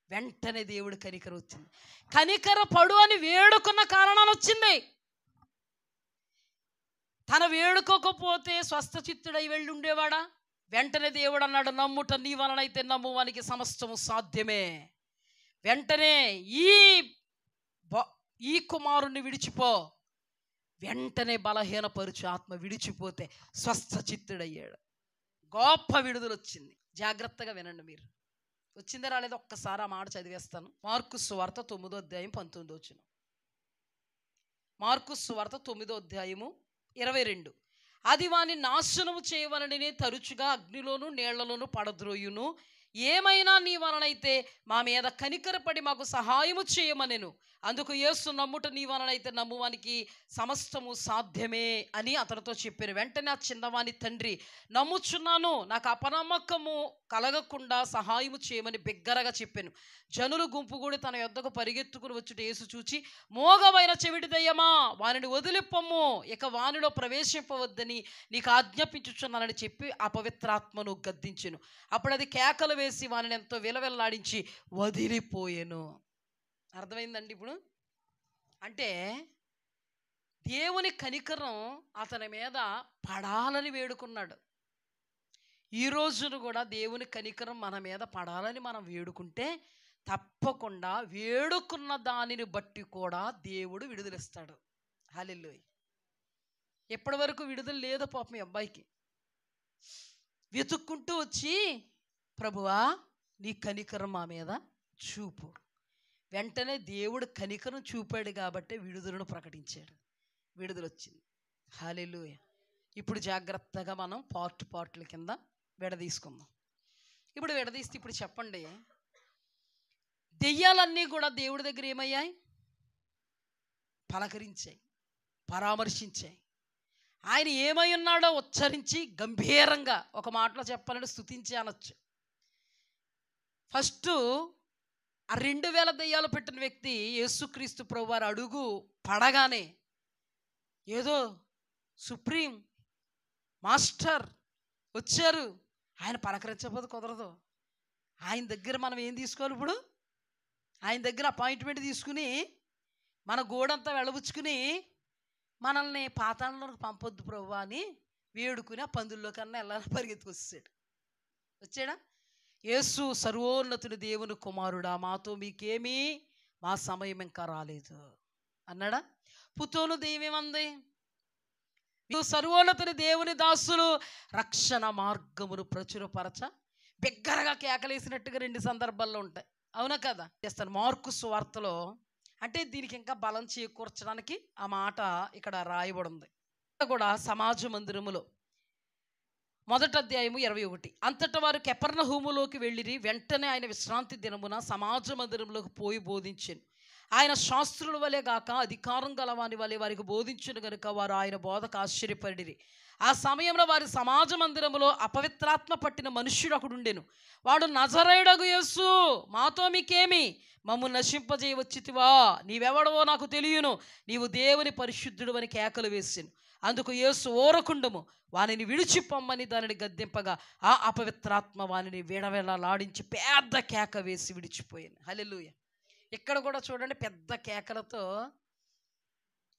వెంటనే దేవుడు కనికర వచ్చింది. కనికరపడు అని వేడుకున్న కారణాలు వచ్చింది. తన వేడుకోకపోతే స్వస్థచిత్తుడై వెళ్ళి ఉండేవాడా? వెంటనే దేవుడు అన్నాడు, నమ్ముట నీ వలనైతే నమ్మువానికి సమస్తము సాధ్యమే. వెంటనే ఈ కుమారుణ్ణి విడిచిపో. వెంటనే బలహీనపరుచు ఆత్మ విడిచిపోతే స్వస్థచిత్తుడయ్యాడు. గొప్ప విడుదల వచ్చింది. జాగ్రత్తగా వినండి మీరు. వచ్చిందా రాలేదు ఒక్కసారి ఆ మాట చదివేస్తాను. మార్కు సువార్త 9వ అధ్యాయం 19వ వచనం. మార్కు సువార్త 9వ అధ్యాయము 22. అది వాని నాశనము చేయవలనని తరచుగా అగ్నిలోను నీళ్లలోను పడద్రోయును. ఏమైనా నీ వలనైతే మా మీద కనికరపడి మాకు సహాయము చేయమనెను. అందుకు యేసు నమ్ముట నీ వలనైతే నమ్మువానికి సమస్తము సాధ్యమే అని అతనితో చెప్పాను. వెంటనే ఆ చిన్నవాని తండ్రి, నమ్ముచున్నాను, నాకు అపనమ్మకము కలగకుండా సహాయము చేయమని బిగ్గరగా చెప్పాను. జనులు గుంపు కూడా తన యొద్దకు పరిగెత్తుకుని వచ్చుట యేసు చూచి, మోగవైన చెవిటి దయ్యమా వానిని వదిలిపొమ్ము, ఇక వానిలో ప్రవేశింపవద్దని నీకు ఆజ్ఞాపించుచున్నానని చెప్పి అపవిత్రాత్మను గద్దించెను. అప్పుడు అది కేకలు వేసి వానిని ఎంతో విలవిల్లాడించి వదిలిపోయెను. అర్థమైందండి ఇప్పుడు? అంటే దేవుని కనికరం అతని మీద పడాలని వేడుకున్నాడు. ఈ రోజును కూడా దేవుని కనికరం మన మీద పడాలని మనం వేడుకుంటే తప్పకుండా వేడుకున్న దానిని బట్టి కూడా దేవుడు విడుదలిస్తాడు. హల్లెలూయా. ఎప్పటి వరకు విడుదల లేదు పాపం మీ అబ్బాయికి. వెతుక్కుంటూ వచ్చి, ప్రభువా నీ కనికరం మా మీద చూపు. వెంటనే దేవుడు కనికరం చూపాడు కాబట్టి విడుదలను ప్రకటించాడు. విడుదల వచ్చింది. హల్లెలూయా. ఇప్పుడు జాగ్రత్తగా మనం పార్ట్ల కింద విడదీసుకుందాం. ఇప్పుడు విడదీస్తే ఇప్పుడు చెప్పండి, దెయ్యాలన్నీ కూడా దేవుడి దగ్గర ఏమయ్యాయి? పలకరించాయి, పరామర్శించాయి. ఆయన ఏమై ఉన్నాడో ఉచ్చరించి గంభీరంగా, ఒక మాటలో చెప్పాలంటే స్తుతించి అనొచ్చు. ఫస్ట్ ఆ 2000 దెయ్యాలు పెట్టిన వ్యక్తి యేసుక్రీస్తు ప్రభువారు అడుగు పడగానే ఏదో సుప్రీం మాస్టర్ వచ్చారు, ఆయన పలకరించకపోతే కుదరదు. ఆయన దగ్గర మనం ఏం తీసుకోవాలి? ఇప్పుడు ఆయన దగ్గర అపాయింట్మెంట్ తీసుకుని మన గోడంతా వెళ్ళబుచ్చుకుని మనల్ని పాతాళంలోకి పంపొద్దు ప్రభు అని వేడుకుని ఆ పందుల్లో కన్నా వెళ్ళాలని పరిగెత్తుకొచ్చాడు. వచ్చాడా? యేసు సర్వోన్నతుని దేవుని కుమారుడా, మాతో మీకేమీ, మా సమయం ఇంకా రాలేదు అన్నాడా? పుతోను దెయ్యమేమంది? నువ్వు సర్వోన్నతుని దేవుని దాసులు, రక్షణ మార్గమును ప్రచురపరచ బిగ్గరగా కేకలేసినట్టుగా 2 సందర్భాల్లో ఉంటాయి. అవునా కదా? చేస్తాను. మార్కు సువార్తలో అంటే దీనికి ఇంకా బలం చేకూర్చడానికి ఆ మాట ఇక్కడ రాయబడి ఉంది. కూడా సమాజ మందిరములో 1 అధ్యాయము 21. అంతటా వారు కెపర్నహూములోకి వెళ్ళిరి. వెంటనే ఆయన విశ్రాంతి దినమున సమాజ మందిరంలోకి పోయి బోధించెను. ఆయన శాస్త్రుల వలె గాక అధికారం గలవాని వలె వారికి బోధించును గనుక వారు ఆయన బోధకు ఆశ్చర్యపడిరి. ఆ సమయంలో వారి సమాజ మందిరములో అపవిత్రాత్మ పట్టిన మనుష్యుడు ఒకడుండెను. వాడు నజరేయుడగు యేసు, మాతో మీకేమి? మమ్ము నశింపజేయవచ్చితివా? నీవెవడవో నాకు తెలియను, నీవు దేవుని పరిశుద్ధుడు అని కేకలు వేసెను. అందుకు యేసు ఓరకుండము, వానిని విడిచిపోమ్మని దానిని గద్దెంపగా ఆ అపవిత్రాత్మ వానిని విడవెళ్ళలాడించి పెద్ద కేక వేసి విడిచిపోయాను. హల్లెలూయా. ఇక్కడ కూడా చూడండి, పెద్ద కేకలతో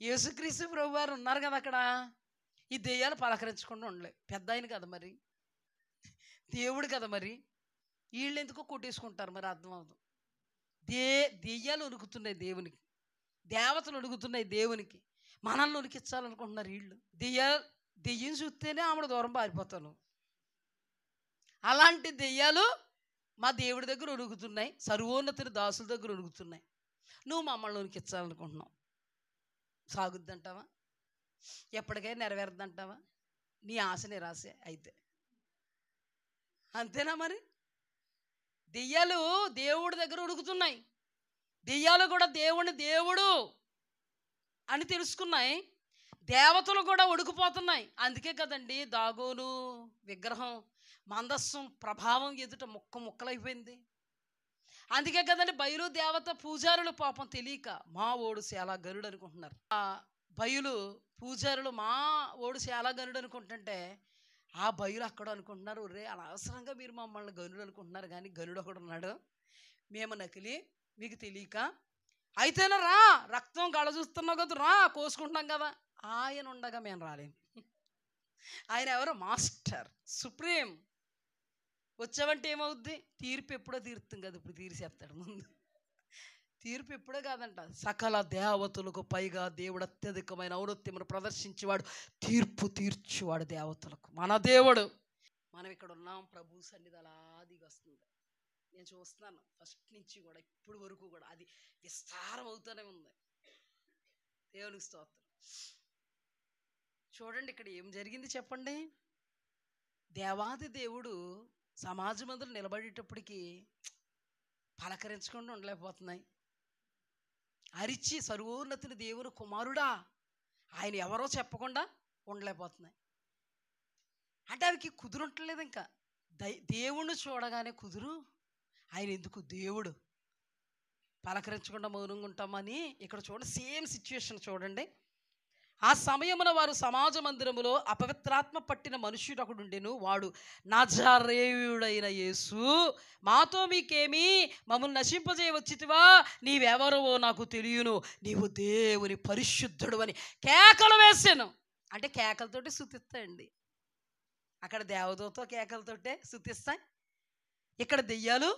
యేసుక్రీస్తు ప్రభు వారు ఉన్నారు కదా అక్కడ. ఈ దెయ్యాలు పలకరించకుండా ఉండలే. పెద్ద ఆయన కదా మరి, దేవుడు కదా మరి, వీళ్ళు ఎందుకో కొట్టేసుకుంటారు మరి అర్థం అవదు. దెయ్యాలు ఉనుకుతున్నాయి దేవునికి, దేవతలు ఉనుకుతున్నాయి దేవునికి, మనల్ని ఉనికించాలనుకుంటున్నారు వీళ్ళు. దెయ్యం చూస్తేనే ఆమె దూరం పారిపోతాను. అలాంటి దెయ్యాలు మా దేవుడి దగ్గర ఉనుకుతున్నాయి, సర్వోన్నతుని దాసుల దగ్గర ఉనుకుతున్నాయి. నువ్వు మమ్మల్ని ఉనికించాలనుకుంటున్నావు. సాగుద్దంటావా? ఎప్పటికైనా నెరవేరద్దంటావా? నీ ఆశ నిరాశే అయితే, అంతేనా మరి? దెయ్యాలు దేవుడి దగ్గర ఉడుకుతున్నాయి. దెయ్యాలు కూడా దేవుని దేవుడు అని తెలుసుకున్నాయి. దేవతలు కూడా ఉడికిపోతున్నాయి. అందుకే కదండి దాగోను విగ్రహం మందస్సం ప్రభావం ఎదుట ముక్కలైపోయింది. అందుకే కదండి బయలు దేవత పూజారులు పాపం తెలియక మా ఓడు చాలా గనుడు అనుకుంటున్నారు. ఆ బయలు పూజారులు మా ఓడు చాలా గనుడు అనుకుంటుంటే ఆ బయలు అక్కడ అనుకుంటున్నారు, రే అనవసరంగా మీరు మమ్మల్ని గనుడు అనుకుంటున్నారు, కానీ గనుడు ఒకడు ఉన్నాడు, మేము నకిలీ, మీకు తెలియక. అయితేనే రా, రక్తం గళ చూస్తున్నావు కదా, రా కోసుకుంటున్నాం కదా. ఆయన ఉండగా మేము రాలేము. ఆయన ఎవరు? Master, supreme. వచ్చావంటే ఏమవుద్ది? తీర్పు ఎప్పుడో తీరుతుంది కదా, ఇప్పుడు తీర్చేస్తాడు ముందు. తీర్పు ఎప్పుడో కాదంట, సకల దేవతలకు పైగా దేవుడు అత్యధికమైన ఔన్నత్యమును ప్రదర్శించేవాడు, తీర్పు తీర్చువాడు దేవతలకు. మన దేవుడు. మనం ఇక్కడ ఉన్నాం, ప్రభు సన్నిధి అలా దిగి వస్తుంది. నేను చూస్తున్నాను ఫస్ట్ నుంచి కూడా ఇప్పుడు వరకు కూడా అది విస్తారం అవుతూనే ఉంది. దేవునికి స్తోత్రం. చూడండి ఇక్కడ ఏం జరిగింది చెప్పండి. దేవాది దేవుడు సమాజ మందులు నిలబడేటప్పటికి పలకరించకుండా ఉండలేకపోతున్నాయి. అరిచి సర్వోన్నతుని దేవుని కుమారుడా, ఆయన ఎవరో చెప్పకుండా ఉండలేకపోతున్నాయి. అంటే అవికి కుదురుంటలేదు. ఇంకా దేవుణ్ణి చూడగానే కుదురు, ఆయన ఎందుకు దేవుడు, పలకరించకుండా మౌనంగా ఉంటామని. ఇక్కడ చూడండి సేమ్ సిచ్యువేషన్ చూడండి. ఆ సమయమున వారు సమాజ మందిరములో అపవిత్రాత్మ పట్టిన మనుష్యుడు ఒకడు ఉండెను. వాడు నజరేయుడైన యేసు, మాతో మీకేమి? మమ్మల్ని నశింపజేయవచ్చితివా? నీవెవరవో నాకు తెలియను, నీవు దేవుని పరిశుద్ధుడు అని కేకలు వేసాను. అంటే కేకలతోటి స్తుతిస్తాయండి. అక్కడ దేవదూత కేకలతోటే స్తుతిస్తాయి, ఇక్కడ దెయ్యాలు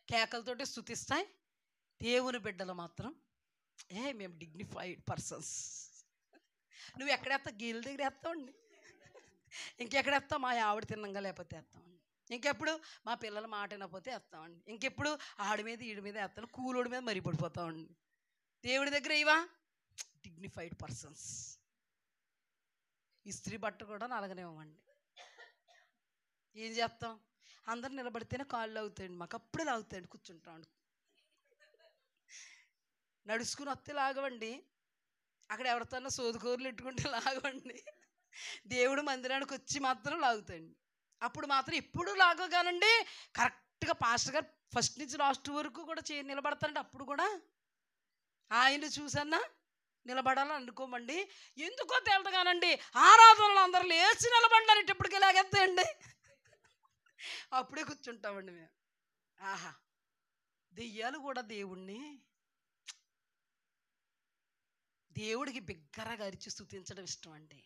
కేకలతోటి స్తుతిస్తాయి. దేవుని బిడ్డలు మాత్రం మేము డిగ్నిఫైడ్ పర్సన్స్. నువ్వు ఎక్కడేస్తావు? గీళ్ళ దగ్గర వేస్తావండి. ఇంకెక్కడ వేస్తావు? మా ఆవిడ తిన్నంగా లేకపోతే వేస్తామండి. ఇంకెప్పుడు మా పిల్లల మాట వినకపోతే వేస్తామండి. ఇంకెప్పుడు ఆడి మీద ఈడి మీద వేస్తాను, కూలోడి మీద మరీ పడిపోతామండి. దేవుడి దగ్గర ఇవా డిగ్నిఫైడ్ పర్సన్స్. ఇస్త్రీ బట్ట కూడా నలగనివ్వండి. ఏం చేస్తాం? అందరు నిలబడితేనే కాళ్ళు లాగుతాయండి, మాకు అప్పుడే లాగుతాయండి, కూర్చుంటామండి. నడుచుకుని వస్తే లాగవండి, అక్కడ ఎవరితోనో సోదుకూరలు ఇట్టుకుంటే లాగవండి. దేవుడు మందిరానికి వచ్చి మాత్రం లాగుతాయండి. అప్పుడు మాత్రం ఎప్పుడు లాగగానండి కరెక్ట్గా పాస్టర్ గారు ఫస్ట్ నుంచి లాస్ట్ వరకు కూడా నిలబడతారండి. అప్పుడు కూడా ఆయన చూసన్నా నిలబడాలని అనుకోమండి. ఎందుకో తేలతగానండి ఆరాధనలు అందరూ లేచి నిలబడ్డారు, ఇప్పటికే లాగేస్తాయండి. అప్పుడే కూర్చుంటామండి మేము. ఆహా, దెయ్యాలు కూడా దేవుడికి బిగ్గరగా అరిచి స్తుతించడం ఇష్టం అండి.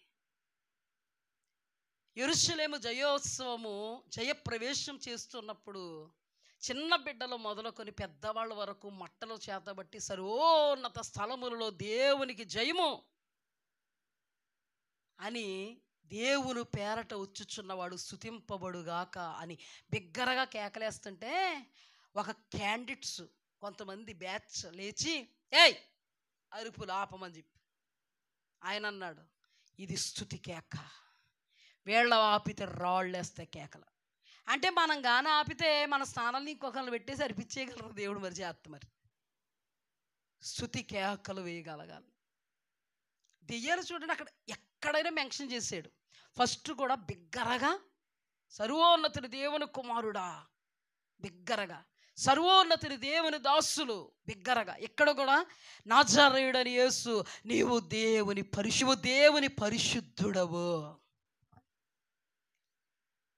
యెరూషలేము జయోత్సవము జయప్రవేశం చేస్తున్నప్పుడు చిన్న బిడ్డలు మొదలుకొని పెద్దవాళ్ళ వరకు మట్టలు చేతబట్టి సర్వోన్నత స్థలములలో దేవునికి జయము అని దేవుని పేరట వచ్చుచున్నవాడు స్తుతింపబడుగాక అని బిగ్గరగా కేకలేస్తుంటే ఒక క్యాండిడేట్స్ కొంతమంది బ్యాచ్ లేచి ఏయ్ అరుపులు ఆపమని చెప్పి ఆయన అన్నాడు, ఇది స్తుతి కేక, వీళ్ళ ఆపితే రాళ్ళేస్తే కేకలు. అంటే మనం గాన ఆపితే మన స్థానాన్ని ఇంకొకరిని పెట్టేసి అరిపించేయగలరు దేవుడు. మరి చేస్త మరి స్తుతి కేకలు వేయగలగాలి. దెయ్యాలు చూడండి, అక్కడ ఎక్కడైనా మెన్షన్ చేశాడు. ఫస్ట్ కూడా బిగ్గరగా సర్వోన్నతుని దేవుని కుమారుడా, బిగ్గరగా సర్వోన్నతుని దేవుని దాసులు, బిగ్గరగా. ఇక్కడ కూడా నాజరేయుడని యేసు, నీవు దేవుని పరిశుద్ధుడవు,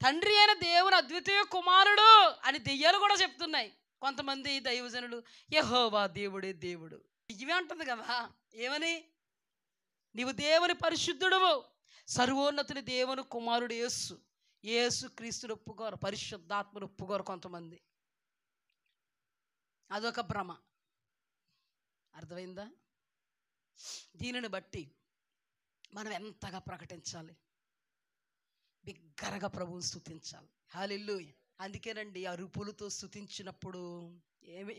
తండ్రి అయిన దేవుని అద్వితీయ కుమారుడు అని దెయ్యాలు కూడా చెప్తున్నాయి. కొంతమంది దైవజనులు యెహోవా దేవుడే దేవుడు ఇవే అంటుంది కదా. ఏమని? నీవు దేవుని పరిశుద్ధుడవు, సర్వోన్నతుని దేవుని కుమారుడు యేసు. యేసు క్రీస్తుని ఒప్పుకోరు, పరిశుద్ధాత్మను ఒప్పుకోరు కొంతమంది. అదొక భ్రమ. అర్థమైందా? దీనిని బట్టి మనం ఎంతగా ప్రకటించాలి, బిగ్గరగా ప్రభువుని స్తుతించాలి. హల్లెలూయా. అందుకేనండి అరుపులతో స్తుతించినప్పుడు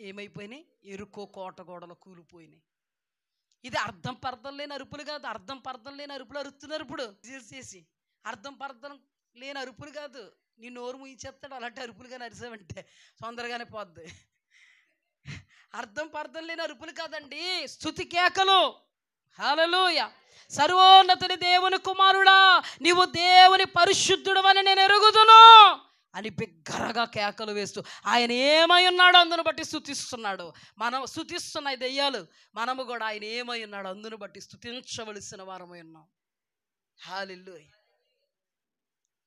ఏమైపోయినాయి? ఎరుకో కోట గోడలు కూలిపోయినాయి. ఇది అర్థం పర్థం లేని అరుపులు కాదు. అర్థం పర్థం లేని అరుపులు అరుస్తున్నారు ఇప్పుడు చేసి. అర్థం పర్థం లేని అరుపులు కాదు. నీ నోరు ముయించేస్తాడు అలాంటి అరుపులుగానే అరిసావంటే తొందరగానే పోద్ది. అర్థం పర్థం లేని అరుపులు కాదండి, స్తుతి కేకలు. హల్లెలూయా. సర్వోన్నతుని దేవుని కుమారుడా, నీవు దేవుని పరిశుద్ధుడవని నేను ఎరుగుదును అని బిగ్గరగా కేకలు వేస్తూ ఆయన ఏమై ఉన్నాడో అందును బట్టి స్తుతిస్తున్నాడు. మనం స్తుతిస్తున్నాయి దెయ్యాలు, మనము కూడా ఆయన ఏమై ఉన్నాడో అందును బట్టి స్తుతించవలసిన వారమై ఉన్నాం. హల్లెలూయా.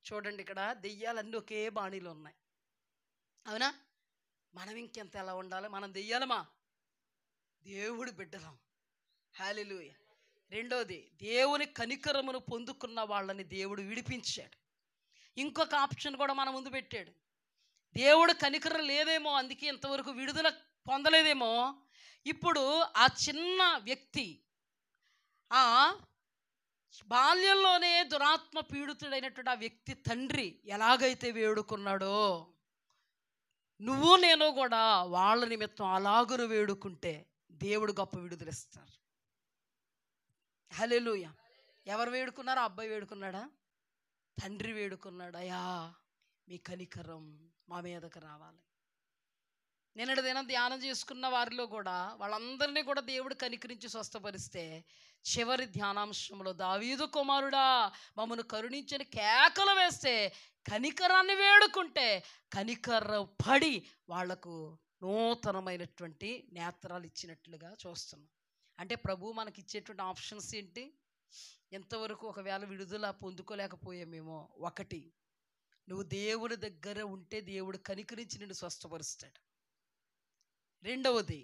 చూడండి, ఇక్కడ దెయ్యాలన్నీ ఒకే బాణీలో ఉన్నాయి, అవునా? మనం ఇంకెంత ఎలా ఉండాలి? మనం దెయ్యాలమా? దేవుడి బిడ్డలం. హల్లెలూయా. రెండోది, దేవుని కనికరమును పొందుకున్న వాళ్ళని దేవుడు విడిపించాడు. ఇంకొక ఆప్షన్ కూడా మన ముందు పెట్టాడు. దేవుడు కనికరం లేదేమో, అందుకే ఇంతవరకు విడుదల పొందలేదేమో. ఇప్పుడు ఆ చిన్న వ్యక్తి ఆ బాల్యంలోనే దురాత్మ పీడితుడైనటువంటి ఆ వ్యక్తి తండ్రి ఎలాగైతే వేడుకున్నాడో, నువ్వు నేను కూడా వాళ్ళ నిమిత్తం అలాగును వేడుకుంటే దేవుడు గొప్ప విడుదలిస్తారు. హల్లెలూయా. ఎవరు వేడుకున్నారో? అబ్బాయి వేడుకున్నాడా? తండ్రి వేడుకున్నాడు, అయ్యా మీ కనికరం మా మీదకు రావాలి. నిన్నటి దినం ధ్యానం చేసుకున్న వారిలో కూడా వాళ్ళందరినీ కూడా దేవుడు కనికరించి స్వస్థపరిస్తే చివరి ధ్యానాంశంలో దావీదు కుమారుడా మమ్మను కరుణించని కేకలు వేస్తే, కనికరాన్ని వేడుకుంటే కనికరం పడి వాళ్లకు నూతనమైనటువంటి నేత్రాలు ఇచ్చినట్లుగా చూస్తున్నాం. అంటే ప్రభు మనకి ఇచ్చేటువంటి ఆప్షన్స్ ఏంటి? ఎంతవరకు ఒకవేళ విడుదల పొందుకోలేకపోయామేమో, ఒకటి, నువ్వు దేవుడి దగ్గర ఉంటే దేవుడు కనికరించి నిన్ను స్వస్థపరుస్తాడు. రెండవది,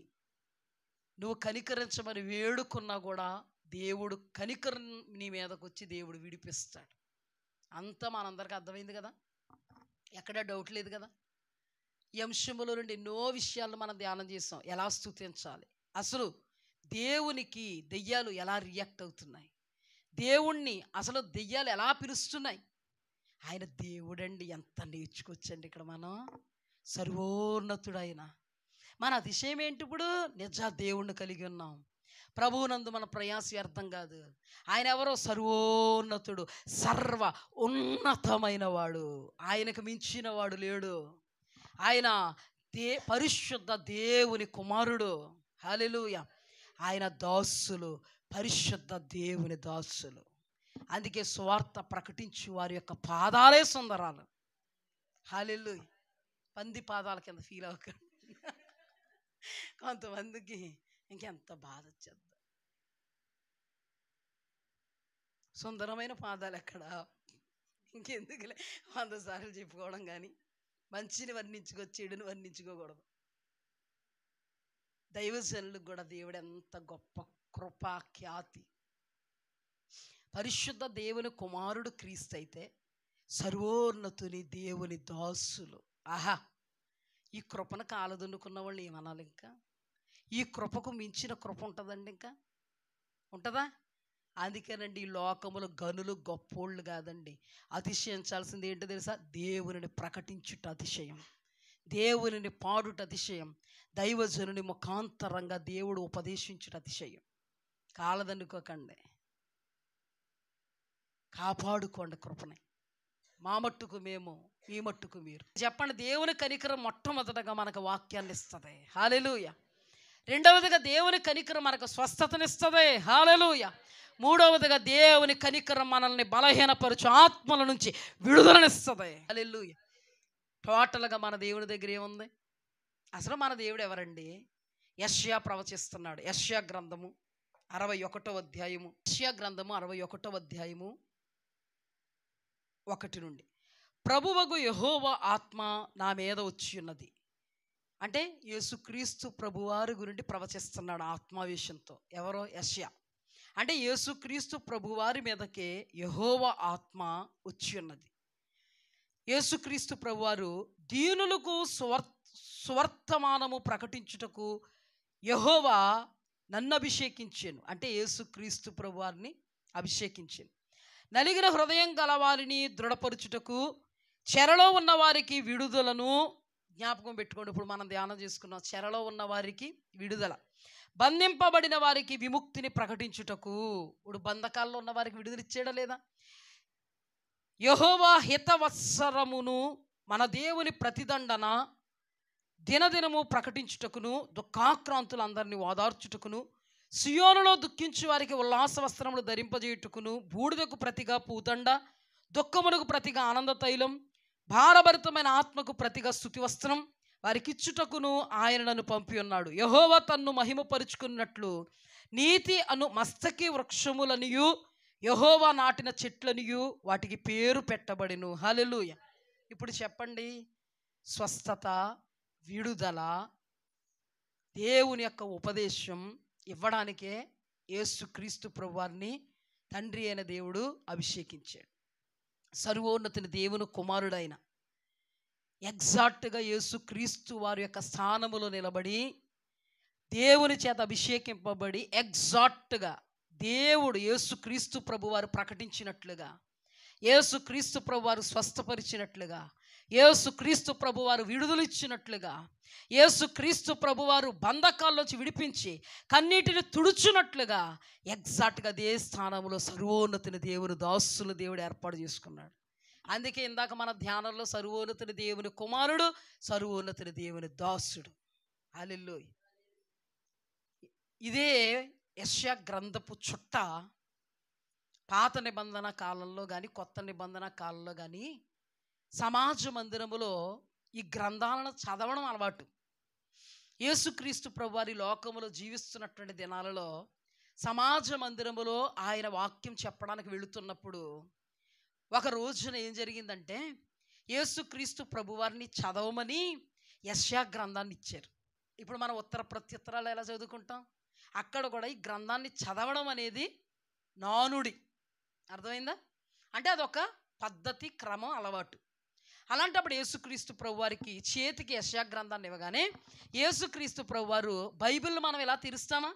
నువ్వు కనికరించమని వేడుకున్నా కూడా దేవుడు కనికరం నీ మీదకు వచ్చి దేవుడు విడిపిస్తాడు. అంతా మనందరికీ అర్థమైంది కదా, ఎక్కడా డౌట్ లేదు కదా. ఈ అంశంలో నుండి ఎన్నో విషయాలు మనం ధ్యానం చేస్తాం. ఎలా స్తుతించాలి, అసలు దేవునికి దెయ్యాలు ఎలా రియాక్ట్ అవుతున్నాయి, దేవుణ్ణి అసలు దెయ్యాలు ఎలా పిలుస్తున్నాయి. ఆయన దేవుడండి, ఎంత నేర్చుకోవచ్చండి. ఇక్కడ మనం సర్వోన్నతుడైన మన అతిశయం ఏంటి? ఇప్పుడు నిజ దేవుణ్ణి కలిగి ఉన్నాం. ప్రభువునందు మన ప్రయాస వ్యర్థం కాదు. ఆయన ఎవరో? సర్వోన్నతుడు, సర్వ ఉన్నతమైన వాడు, ఆయనకు మించిన వాడు లేడు. ఆయన పరిశుద్ధ దేవుని కుమారుడు. హల్లెలూయా. ఆయన దాసులు పరిశుద్ధ దేవుని దాసులు. అందుకే సువార్త ప్రకటించు వారి యొక్క పాదాలే సుందరాలు. హల్లెలూయా. పంది పాదాల కింద ఫీల్ అవ్వకండి. కొంతమందికి ఇంకెంత బాధ వచ్చేద్దాం. సుందరమైన పాదాలు ఎక్కడ? ఇంకెందుకులే 100 సార్లు చెప్పుకోవడం. కానీ మంచిని వర్ణించుకో, చెడుని వర్ణించుకోకూడదు. దైవజనులకు కూడా దేవుడు ఎంత గొప్ప కృపా ఖ్యాతి. పరిశుద్ధ దేవుని కుమారుడు క్రీస్తు అయితే సర్వోన్నతుని దేవుని దాసులు. ఆహా, ఈ కృపను కాలదున్నుకున్న వాళ్ళు ఏమనాలి? ఇంకా ఈ కృపకు మించిన కృప ఉంటుందండి? ఇంకా ఉంటుందా? అందుకేనండి ఈ లోకములు గనులు గొప్పోళ్ళు కాదండి, అతిశయించాల్సింది ఏంటో తెలుసా? దేవుని ప్రకటించుట అతిశయం. దేవునిని పాడుట అతిశయం, దైవజనుని ముఖాంతరంగా దేవుడు ఉపదేశించుట అతిశయం. కాలదనుకోకండి, కాపాడుకోండి కృపని. మా మట్టుకు మేము, మీ మట్టుకు మీరు. చెప్పండి, దేవుని కనికరం మొట్టమొదటగా మనకు వాక్యాన్ని ఇస్తుంది. హల్లెలూయా. రెండవదిగా దేవుని కనికరం మనకు స్వస్థతనిస్తుంది. హల్లెలూయా. మూడవదిగా దేవుని కనికరం మనల్ని బలహీనపరచు ఆత్మల నుంచి విడుదలనిస్తుంది. హల్లెలూయా. టోటల్గా మన దేవుని దగ్గర ఏముంది? అసలు మన దేవుడు ఎవరండి? యెషయా ప్రవచిస్తున్నాడు. యెషయా గ్రంథము 61వ అధ్యాయము. యెషయా గ్రంథము 61వ అధ్యాయము 1 నుండి. ప్రభువగు యెహోవా ఆత్మ నా మీద వచ్చి ఉన్నది. అంటే యేసుక్రీస్తు ప్రభువారి గురించి ప్రవచిస్తున్నాడు ఆత్మావేశంతో. ఎవరో? యెషయా. అంటే యేసుక్రీస్తు ప్రభువారి మీదకే యెహోవా ఆత్మ వచ్చి ఉన్నది. యేసుక్రీస్తు ప్రభువారు దీనులకు సువర్తమానము ప్రకటించుటకు యెహోవా నన్ను అభిషేకించాను. అంటే యేసుక్రీస్తు ప్రభువారిని అభిషేకించాను. నలిగిన హృదయం గలవారిని దృఢపరుచుటకు, చెరలో ఉన్న వారికి విడుదలను. జ్ఞాపకం పెట్టుకోండి, ఇప్పుడు మనం ధ్యానం చేసుకున్నాం. చెరలో ఉన్న వారికి విడుదల, బంధింపబడిన వారికి విముక్తిని ప్రకటించుటకు. ఇప్పుడు బంధకాల్లో ఉన్న వారికి విడుదల ఇచ్చేయడా లేదా? యెహోవా హితవత్సరమును, మన దేవుని ప్రతిదండన దినదినము ప్రకటించుటకును, దుఃఖాక్రాంతులందరినీ ఓదార్చుటకును, సియోనులో దుఃఖించు వారికి ఉల్లాస వస్త్రములు ధరింపజేయుటకును, బూడిదకు ప్రతిగా పూతండ, దుఃఖమునకు ప్రతిగా ఆనంద తైలం, భారభరితమైన ఆత్మకు ప్రతిగా స్తుతి వస్త్రం వారికి ఇచ్చుటకును ఆయన నన్ను పంపి ఉన్నాడు. యెహోవా తన్ను మహిమపరుచుకున్నట్లు నీతి అను మస్తకి వృక్షములనియు, యెహోవా నాటిన చెట్లనియు వాటికి పేరు పెట్టబడిను. హల్లెలూయా. ఇప్పుడు చెప్పండి, స్వస్థత, విడుదల, దేవుని యొక్క ఉపదేశం ఇవ్వడానికే యేసుక్రీస్తు ప్రభువారిని తండ్రి అయిన దేవుడు అభిషేకించాడు. సర్వోన్నతుని దేవుని కుమారుడైన ఎగ్జాక్ట్గా యేసుక్రీస్తు వారి యొక్క స్థానములో నిలబడి దేవుని చేత అభిషేకింపబడి ఎగ్జాక్ట్గా దేవుడు యేసుక్రీస్తు ప్రభువారు ప్రకటించినట్లుగా, యేసుక్రీస్తు ప్రభువారు స్వస్థపరిచినట్లుగా, యేసుక్రీస్తు ప్రభువారు విడుదలిచ్చినట్లుగా, యేసుక్రీస్తు ప్రభువారు బంధకాల్లోంచి విడిపించి కన్నీటిని తుడుచున్నట్లుగా ఎగ్జాక్ట్గా అదే స్థానంలో సర్వోన్నతుని దేవుని దాసులు దేవుడు ఏర్పాటు చేసుకున్నాడు. అందుకే ఇందాక మన ధ్యానంలో సర్వోన్నతుని దేవుని కుమారుడు, సర్వోన్నతుని దేవుని దాసుడు. హల్లెలూయా. ఇదే యెషయా గ్రంథపు చుట్ట పాత నిబంధన కాలంలో కానీ కొత్త నిబంధన కాలంలో కానీ సమాజ మందిరములో ఈ గ్రంథాలను చదవడం అలవాటు. యేసుక్రీస్తు ప్రభువారి లోకములో జీవిస్తున్నటువంటి దినాలలో సమాజ మందిరములో ఆయన వాక్యం చెప్పడానికి వెళుతున్నప్పుడు ఒక రోజున ఏం జరిగిందంటే, యేసుక్రీస్తు ప్రభువారిని చదవమని యెషయా గ్రంథాన్ని ఇచ్చారు. ఇప్పుడు మనం ఉత్తర ప్రత్యుత్తరాలు ఎలా చదువుకుంటాం, అక్కడ కూడా ఈ గ్రంథాన్ని చదవడం అనేది నానుడి. అర్థమైందా? అంటే అదొక పద్ధతి, క్రమం, అలవాటు. అలాంటప్పుడు యేసుక్రీస్తు ప్రభువారికి చేతికి యెషయా గ్రంథాన్ని ఇవ్వగానే యేసుక్రీస్తు ప్రభువారు బైబిల్ని మనం ఇలా తెరుస్తామా,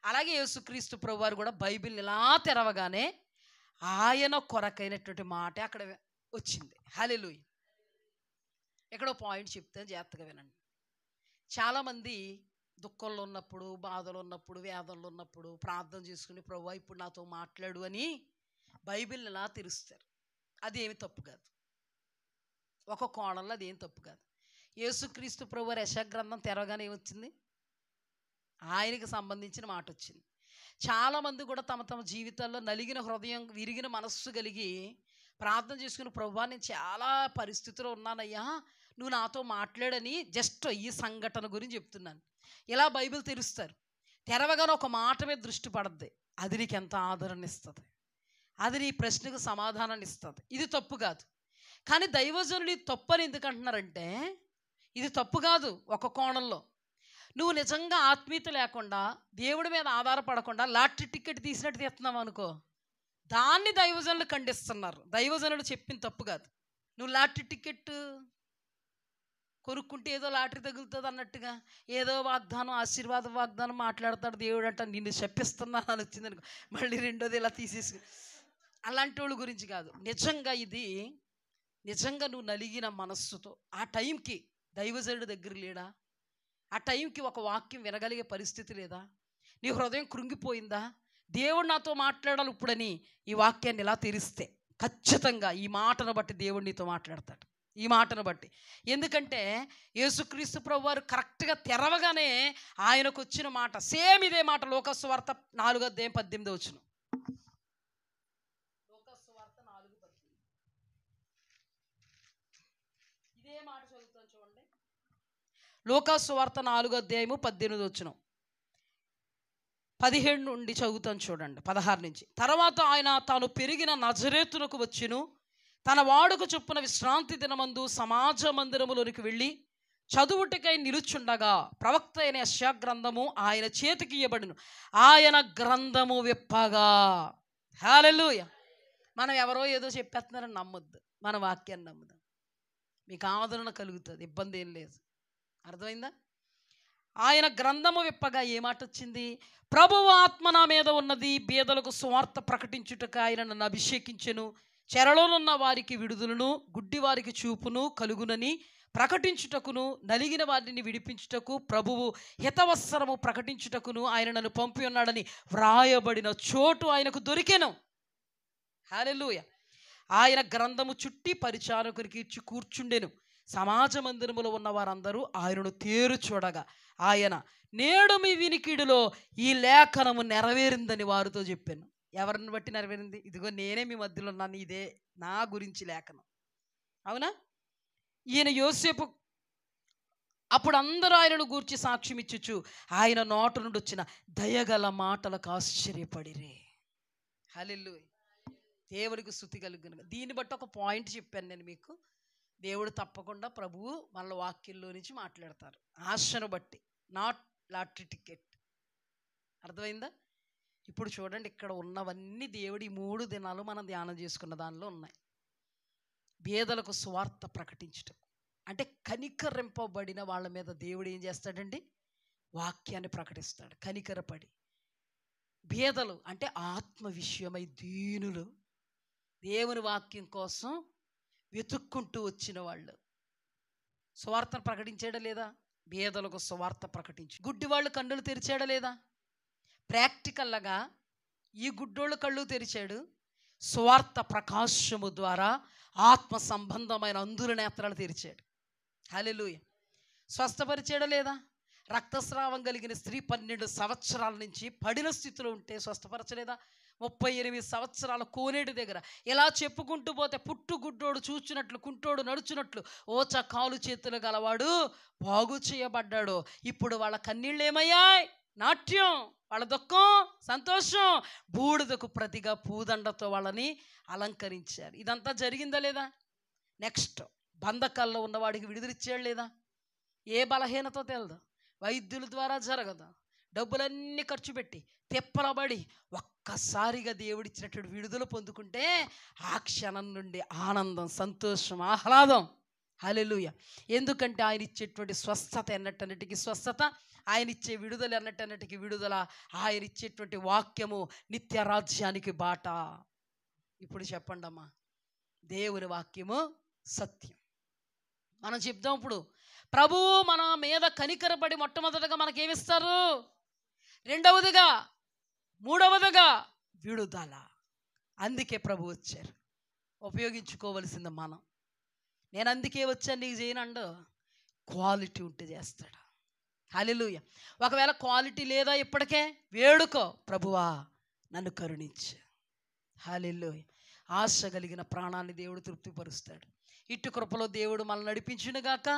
అలాగే యేసుక్రీస్తు ప్రభువారు కూడా బైబిల్ని ఇలా తెరవగానే ఆయన కొరకైనటువంటి మాట అక్కడ వచ్చింది. హల్లెలూయా. ఎక్కడో పాయింట్ చెప్తే జాగ్రత్తగా వినండి. చాలామంది దుఃఖంలో ఉన్నప్పుడు, బాధలు ఉన్నప్పుడు, వేదనలో ఉన్నప్పుడు ప్రార్థన చేసుకుని ప్రభువా ఇప్పుడు నాతో మాట్లాడు అని బైబిల్ని ఇలా తెరుస్తారు. అదేమి తప్పు కాదు, ఒక కోణంలో అదేం తప్పు కాదు. యేసుక్రీస్తు ప్రభువారు యెషయా గ్రంథం తెరవగానే ఏమొచ్చింది? ఆయనకి సంబంధించిన మాట వచ్చింది. చాలామంది కూడా తమ తమ జీవితాల్లో నలిగిన హృదయం, విరిగిన మనస్సు కలిగి ప్రార్థన చేసుకుని ప్రభువా నేను చాలా పరిస్థితిలో ఉన్నానయ్యా, నువ్వు నాతో మాట్లాడని జస్ట్ ఈ సంఘటన గురించి చెప్తున్నాను. ఇలా బైబిల్ తెరుస్తారు. తెరవగానే ఒక మాట మీద దృష్టి పడద్ది, అది నీకు ఎంత ఆదరణ ఇస్తుంది, అది నీ ప్రశ్నకు సమాధానాన్ని ఇస్తుంది. ఇది తప్పు కాదు. కానీ దైవజనులు ఇది తప్పు అని ఎందుకు అంటున్నారంటే, ఇది తప్పు కాదు. ఒక కోణంలో నువ్వు నిజంగా ఆత్మీయత లేకుండా, దేవుడి మీద ఆధారపడకుండా లాటరీ టికెట్ తీసినట్టు తీస్తున్నావు అనుకో, దాన్ని దైవజనులు ఖండిస్తున్నారు. దైవజనులు చెప్పింది తప్పు కాదు. నువ్వు లాటరీ టికెట్ కొనుక్కుంటే ఏదో లాటరీ తగులుతుంది అన్నట్టుగా ఏదో వాగ్దానం, ఆశీర్వాద వాగ్దానం మాట్లాడతాడు దేవుడు అంట, నిన్ను చెప్పిస్తున్నాను అని వచ్చింది అనుకో, మళ్ళీ రెండోది ఇలా తీసేసి, అలాంటి వాళ్ళ గురించి కాదు. నిజంగా ఇది నిజంగా నువ్వు నలిగిన మనస్సుతో ఆ టైంకి దైవజనుడి దగ్గర లేడా? ఆ టైంకి ఒక వాక్యం వినగలిగే పరిస్థితి లేదా? నీ హృదయం కృంగిపోయిందా? దేవుడు నాతో మాట్లాడాలి ఇప్పుడని ఈ వాక్యాన్ని ఇలా తెరిస్తే ఖచ్చితంగా ఈ మాటను బట్టి దేవుడు నీతో మాట్లాడతాడు. ఈ మాటను బట్టి. ఎందుకంటే యేసుక్రీస్తు ప్రభు వారు కరెక్ట్గా తెరవగానే ఆయనకు వచ్చిన మాట సేమ్ ఇదే మాట. లోకా సువార్త 4:18 లోకా సువార్త 4:18 ఇదే మాట చదువుతాను చూడండి. లోకా సువార్త 4:18 17 నుండి చదువుతాను చూడండి. 16 నుంచి. తర్వాత ఆయన తాను పెరిగిన నజరేతునకు వచ్చెను. తన వాడుక చొప్పున విశ్రాంతి దినమందు సమాజ మందిరములోనికి వెళ్ళి చదువుటికై నిలుచుండగా ప్రవక్త అయిన యెషయా గ్రంథము ఆయన చేతికి ఇయ్యబడును. ఆయన గ్రంథము విప్పగా. హల్లెలూయా. మనం ఎవరో ఏదో చెప్పేస్తున్నారని నమ్మొద్దు, మన వాక్యాన్ని నమ్ముదాం. మీకు ఆదరణ కలుగుతుంది, ఇబ్బంది ఏం లేదు. అర్థమైందా? ఆయన గ్రంథము విప్పగా ఏ మాట వచ్చింది? ప్రభువు ఆత్మ నా మీద ఉన్నది, బీదలకు సువార్త ప్రకటించుటకు ఆయన నన్ను అభిషేకించెను. చెరలోనున్న వారికి విడుదలను, గుడ్డి వారికి చూపును కలుగునని ప్రకటించుటకును, నలిగిన వారిని విడిపించుటకు, ప్రభువు హితవత్సరము ప్రకటించుటకును ఆయన నన్ను పంపి ఉన్నాడని వ్రాయబడిన చోటు ఆయనకు దొరికెను. హల్లెలూయా. ఆయన గ్రంథము చుట్టి పరిచారకునికి ఇచ్చి కూర్చుండెను. సమాజ మందిరములో ఉన్న వారందరూ ఆయనను తేరు చూడగా ఆయన, నేడు మీ వినికిడిలో ఈ లేఖనము నెరవేరిందని వారితో చెప్పాను. ఎవరిని బట్టి నెరవేరింది? ఇదిగో నేనే మీ మధ్యలో ఉన్నాను, ఇదే నా గురించి లేఖనం. అవునా? ఈయన యోసేపు అప్పుడు అందరూ ఆయనను గూర్చి సాక్ష్యం ఇచ్చుచు ఆయన నోట నుండి వచ్చిన దయగల మాటలకు ఆశ్చర్యపడిరే. హల్లెలూయా. దేవునికి స్తుతి కలుగును. దీన్ని బట్టి ఒక పాయింట్ చెప్పాను నేను మీకు. దేవుడు తప్పకుండా ప్రభువు మన వాక్యంలో నుంచి మాట్లాడతారు. ఆశను బట్టి, నాట్ లాటరీ టికెట్. అర్థమైందా? ఇప్పుడు చూడండి, ఇక్కడ ఉన్నవన్నీ దేవుడి 3 దినాలు మనం ధ్యానం చేసుకున్న దానిలో ఉన్నాయి. బేదలకు సువార్త ప్రకటించటం అంటే కనికరింపబడిన వాళ్ళ మీద దేవుడు ఏం చేస్తాడండి? వాక్యాన్ని ప్రకటిస్తాడు. కనికరపడి. బేదలు అంటే ఆత్మ విషయమై దీనులు, దేవుని వాక్యం కోసం వెతుక్కుంటూ వచ్చిన వాళ్ళు. సువార్తను ప్రకటించాడా లేదా? బేదలకు సువార్త ప్రకటించి. గుడ్డి వాళ్ళు కన్నులు తెరిచాడా లేదా? ప్రాక్టికల్గా ఈ గుడ్డోళ్ళు కళ్ళు తెరిచాడు. సువార్త ప్రకాశము ద్వారా ఆత్మ సంబంధమైన అందుల నేత్రాలు తెరిచాడు. హల్లెలూయా. స్వస్థపరిచాడా లేదా? రక్తస్రావం కలిగిన స్త్రీ 12 సంవత్సరాల నుంచి పడిన స్థితిలో ఉంటే స్వస్థపరచలేదా? 38 సంవత్సరాల కోనేటి దగ్గర ఇలా చెప్పుకుంటూ పోతే పుట్టుగుడ్డోడు చూచినట్లు, కుంటోడు నడుచున్నట్లు ఓచ కాలు చేతులు గలవాడు బాగు చేయబడ్డాడు. ఇప్పుడు వాళ్ళ కన్నీళ్ళు ఏమయ్యాయి? నాట్యం. వాళ్ళ దుఃఖం, సంతోషం. బూడిదకు ప్రతిగా పూదండతో వాళ్ళని అలంకరించారు. ఇదంతా జరిగిందా లేదా? నెక్స్ట్, బంధకాల్లో ఉన్నవాడికి విడుదలిచ్చాడు లేదా? ఏ బలహీనతో తెలదు, వైద్యుల ద్వారా జరగదు, డబ్బులన్నీ ఖర్చు పెట్టి తిప్పలబడి ఒక్కసారిగా దేవుడిచ్చినటువంటి విడుదల పొందుకుంటే ఆ క్షణం నుండి ఆనందం, సంతోషం, ఆహ్లాదం. హల్లెలూయా. ఎందుకంటే ఆయన ఇచ్చేటువంటి స్వస్థత ఎన్నటన్నిటికీ స్వస్థత, ఆయన ఇచ్చే విడుదల ఎన్నటన్నిటికీ విడుదల, ఆయన ఇచ్చేటువంటి వాక్యము నిత్య రాజ్యానికి బాట. ఇప్పుడు చెప్పండి అమ్మా, దేవుని వాక్యము సత్యం. మనం చెప్దాం ఇప్పుడు, ప్రభువు మన మీద కనికరపడి మొట్టమొదటిగా మనకేమిస్తారు? రెండవదిగా, మూడవదిగా విడుదల. అందుకే ప్రభు వచ్చారు. ఉపయోగించుకోవలసింది మనం. నేను అందుకే వచ్చాను నీకు చేయనండు. క్వాలిటీ ఉంటే చేస్తాడు. హల్లెలూయా. ఒకవేళ క్వాలిటీ లేదా ఇప్పటికే వేడుకో, ప్రభువా నన్ను కరుణించు. హల్లెలూయా. ఆశ కలిగిన ప్రాణాన్ని దేవుడు తృప్తిపరుస్తాడు. ఇటు కృపలో దేవుడు మనల్ని నడిపించునుగాక.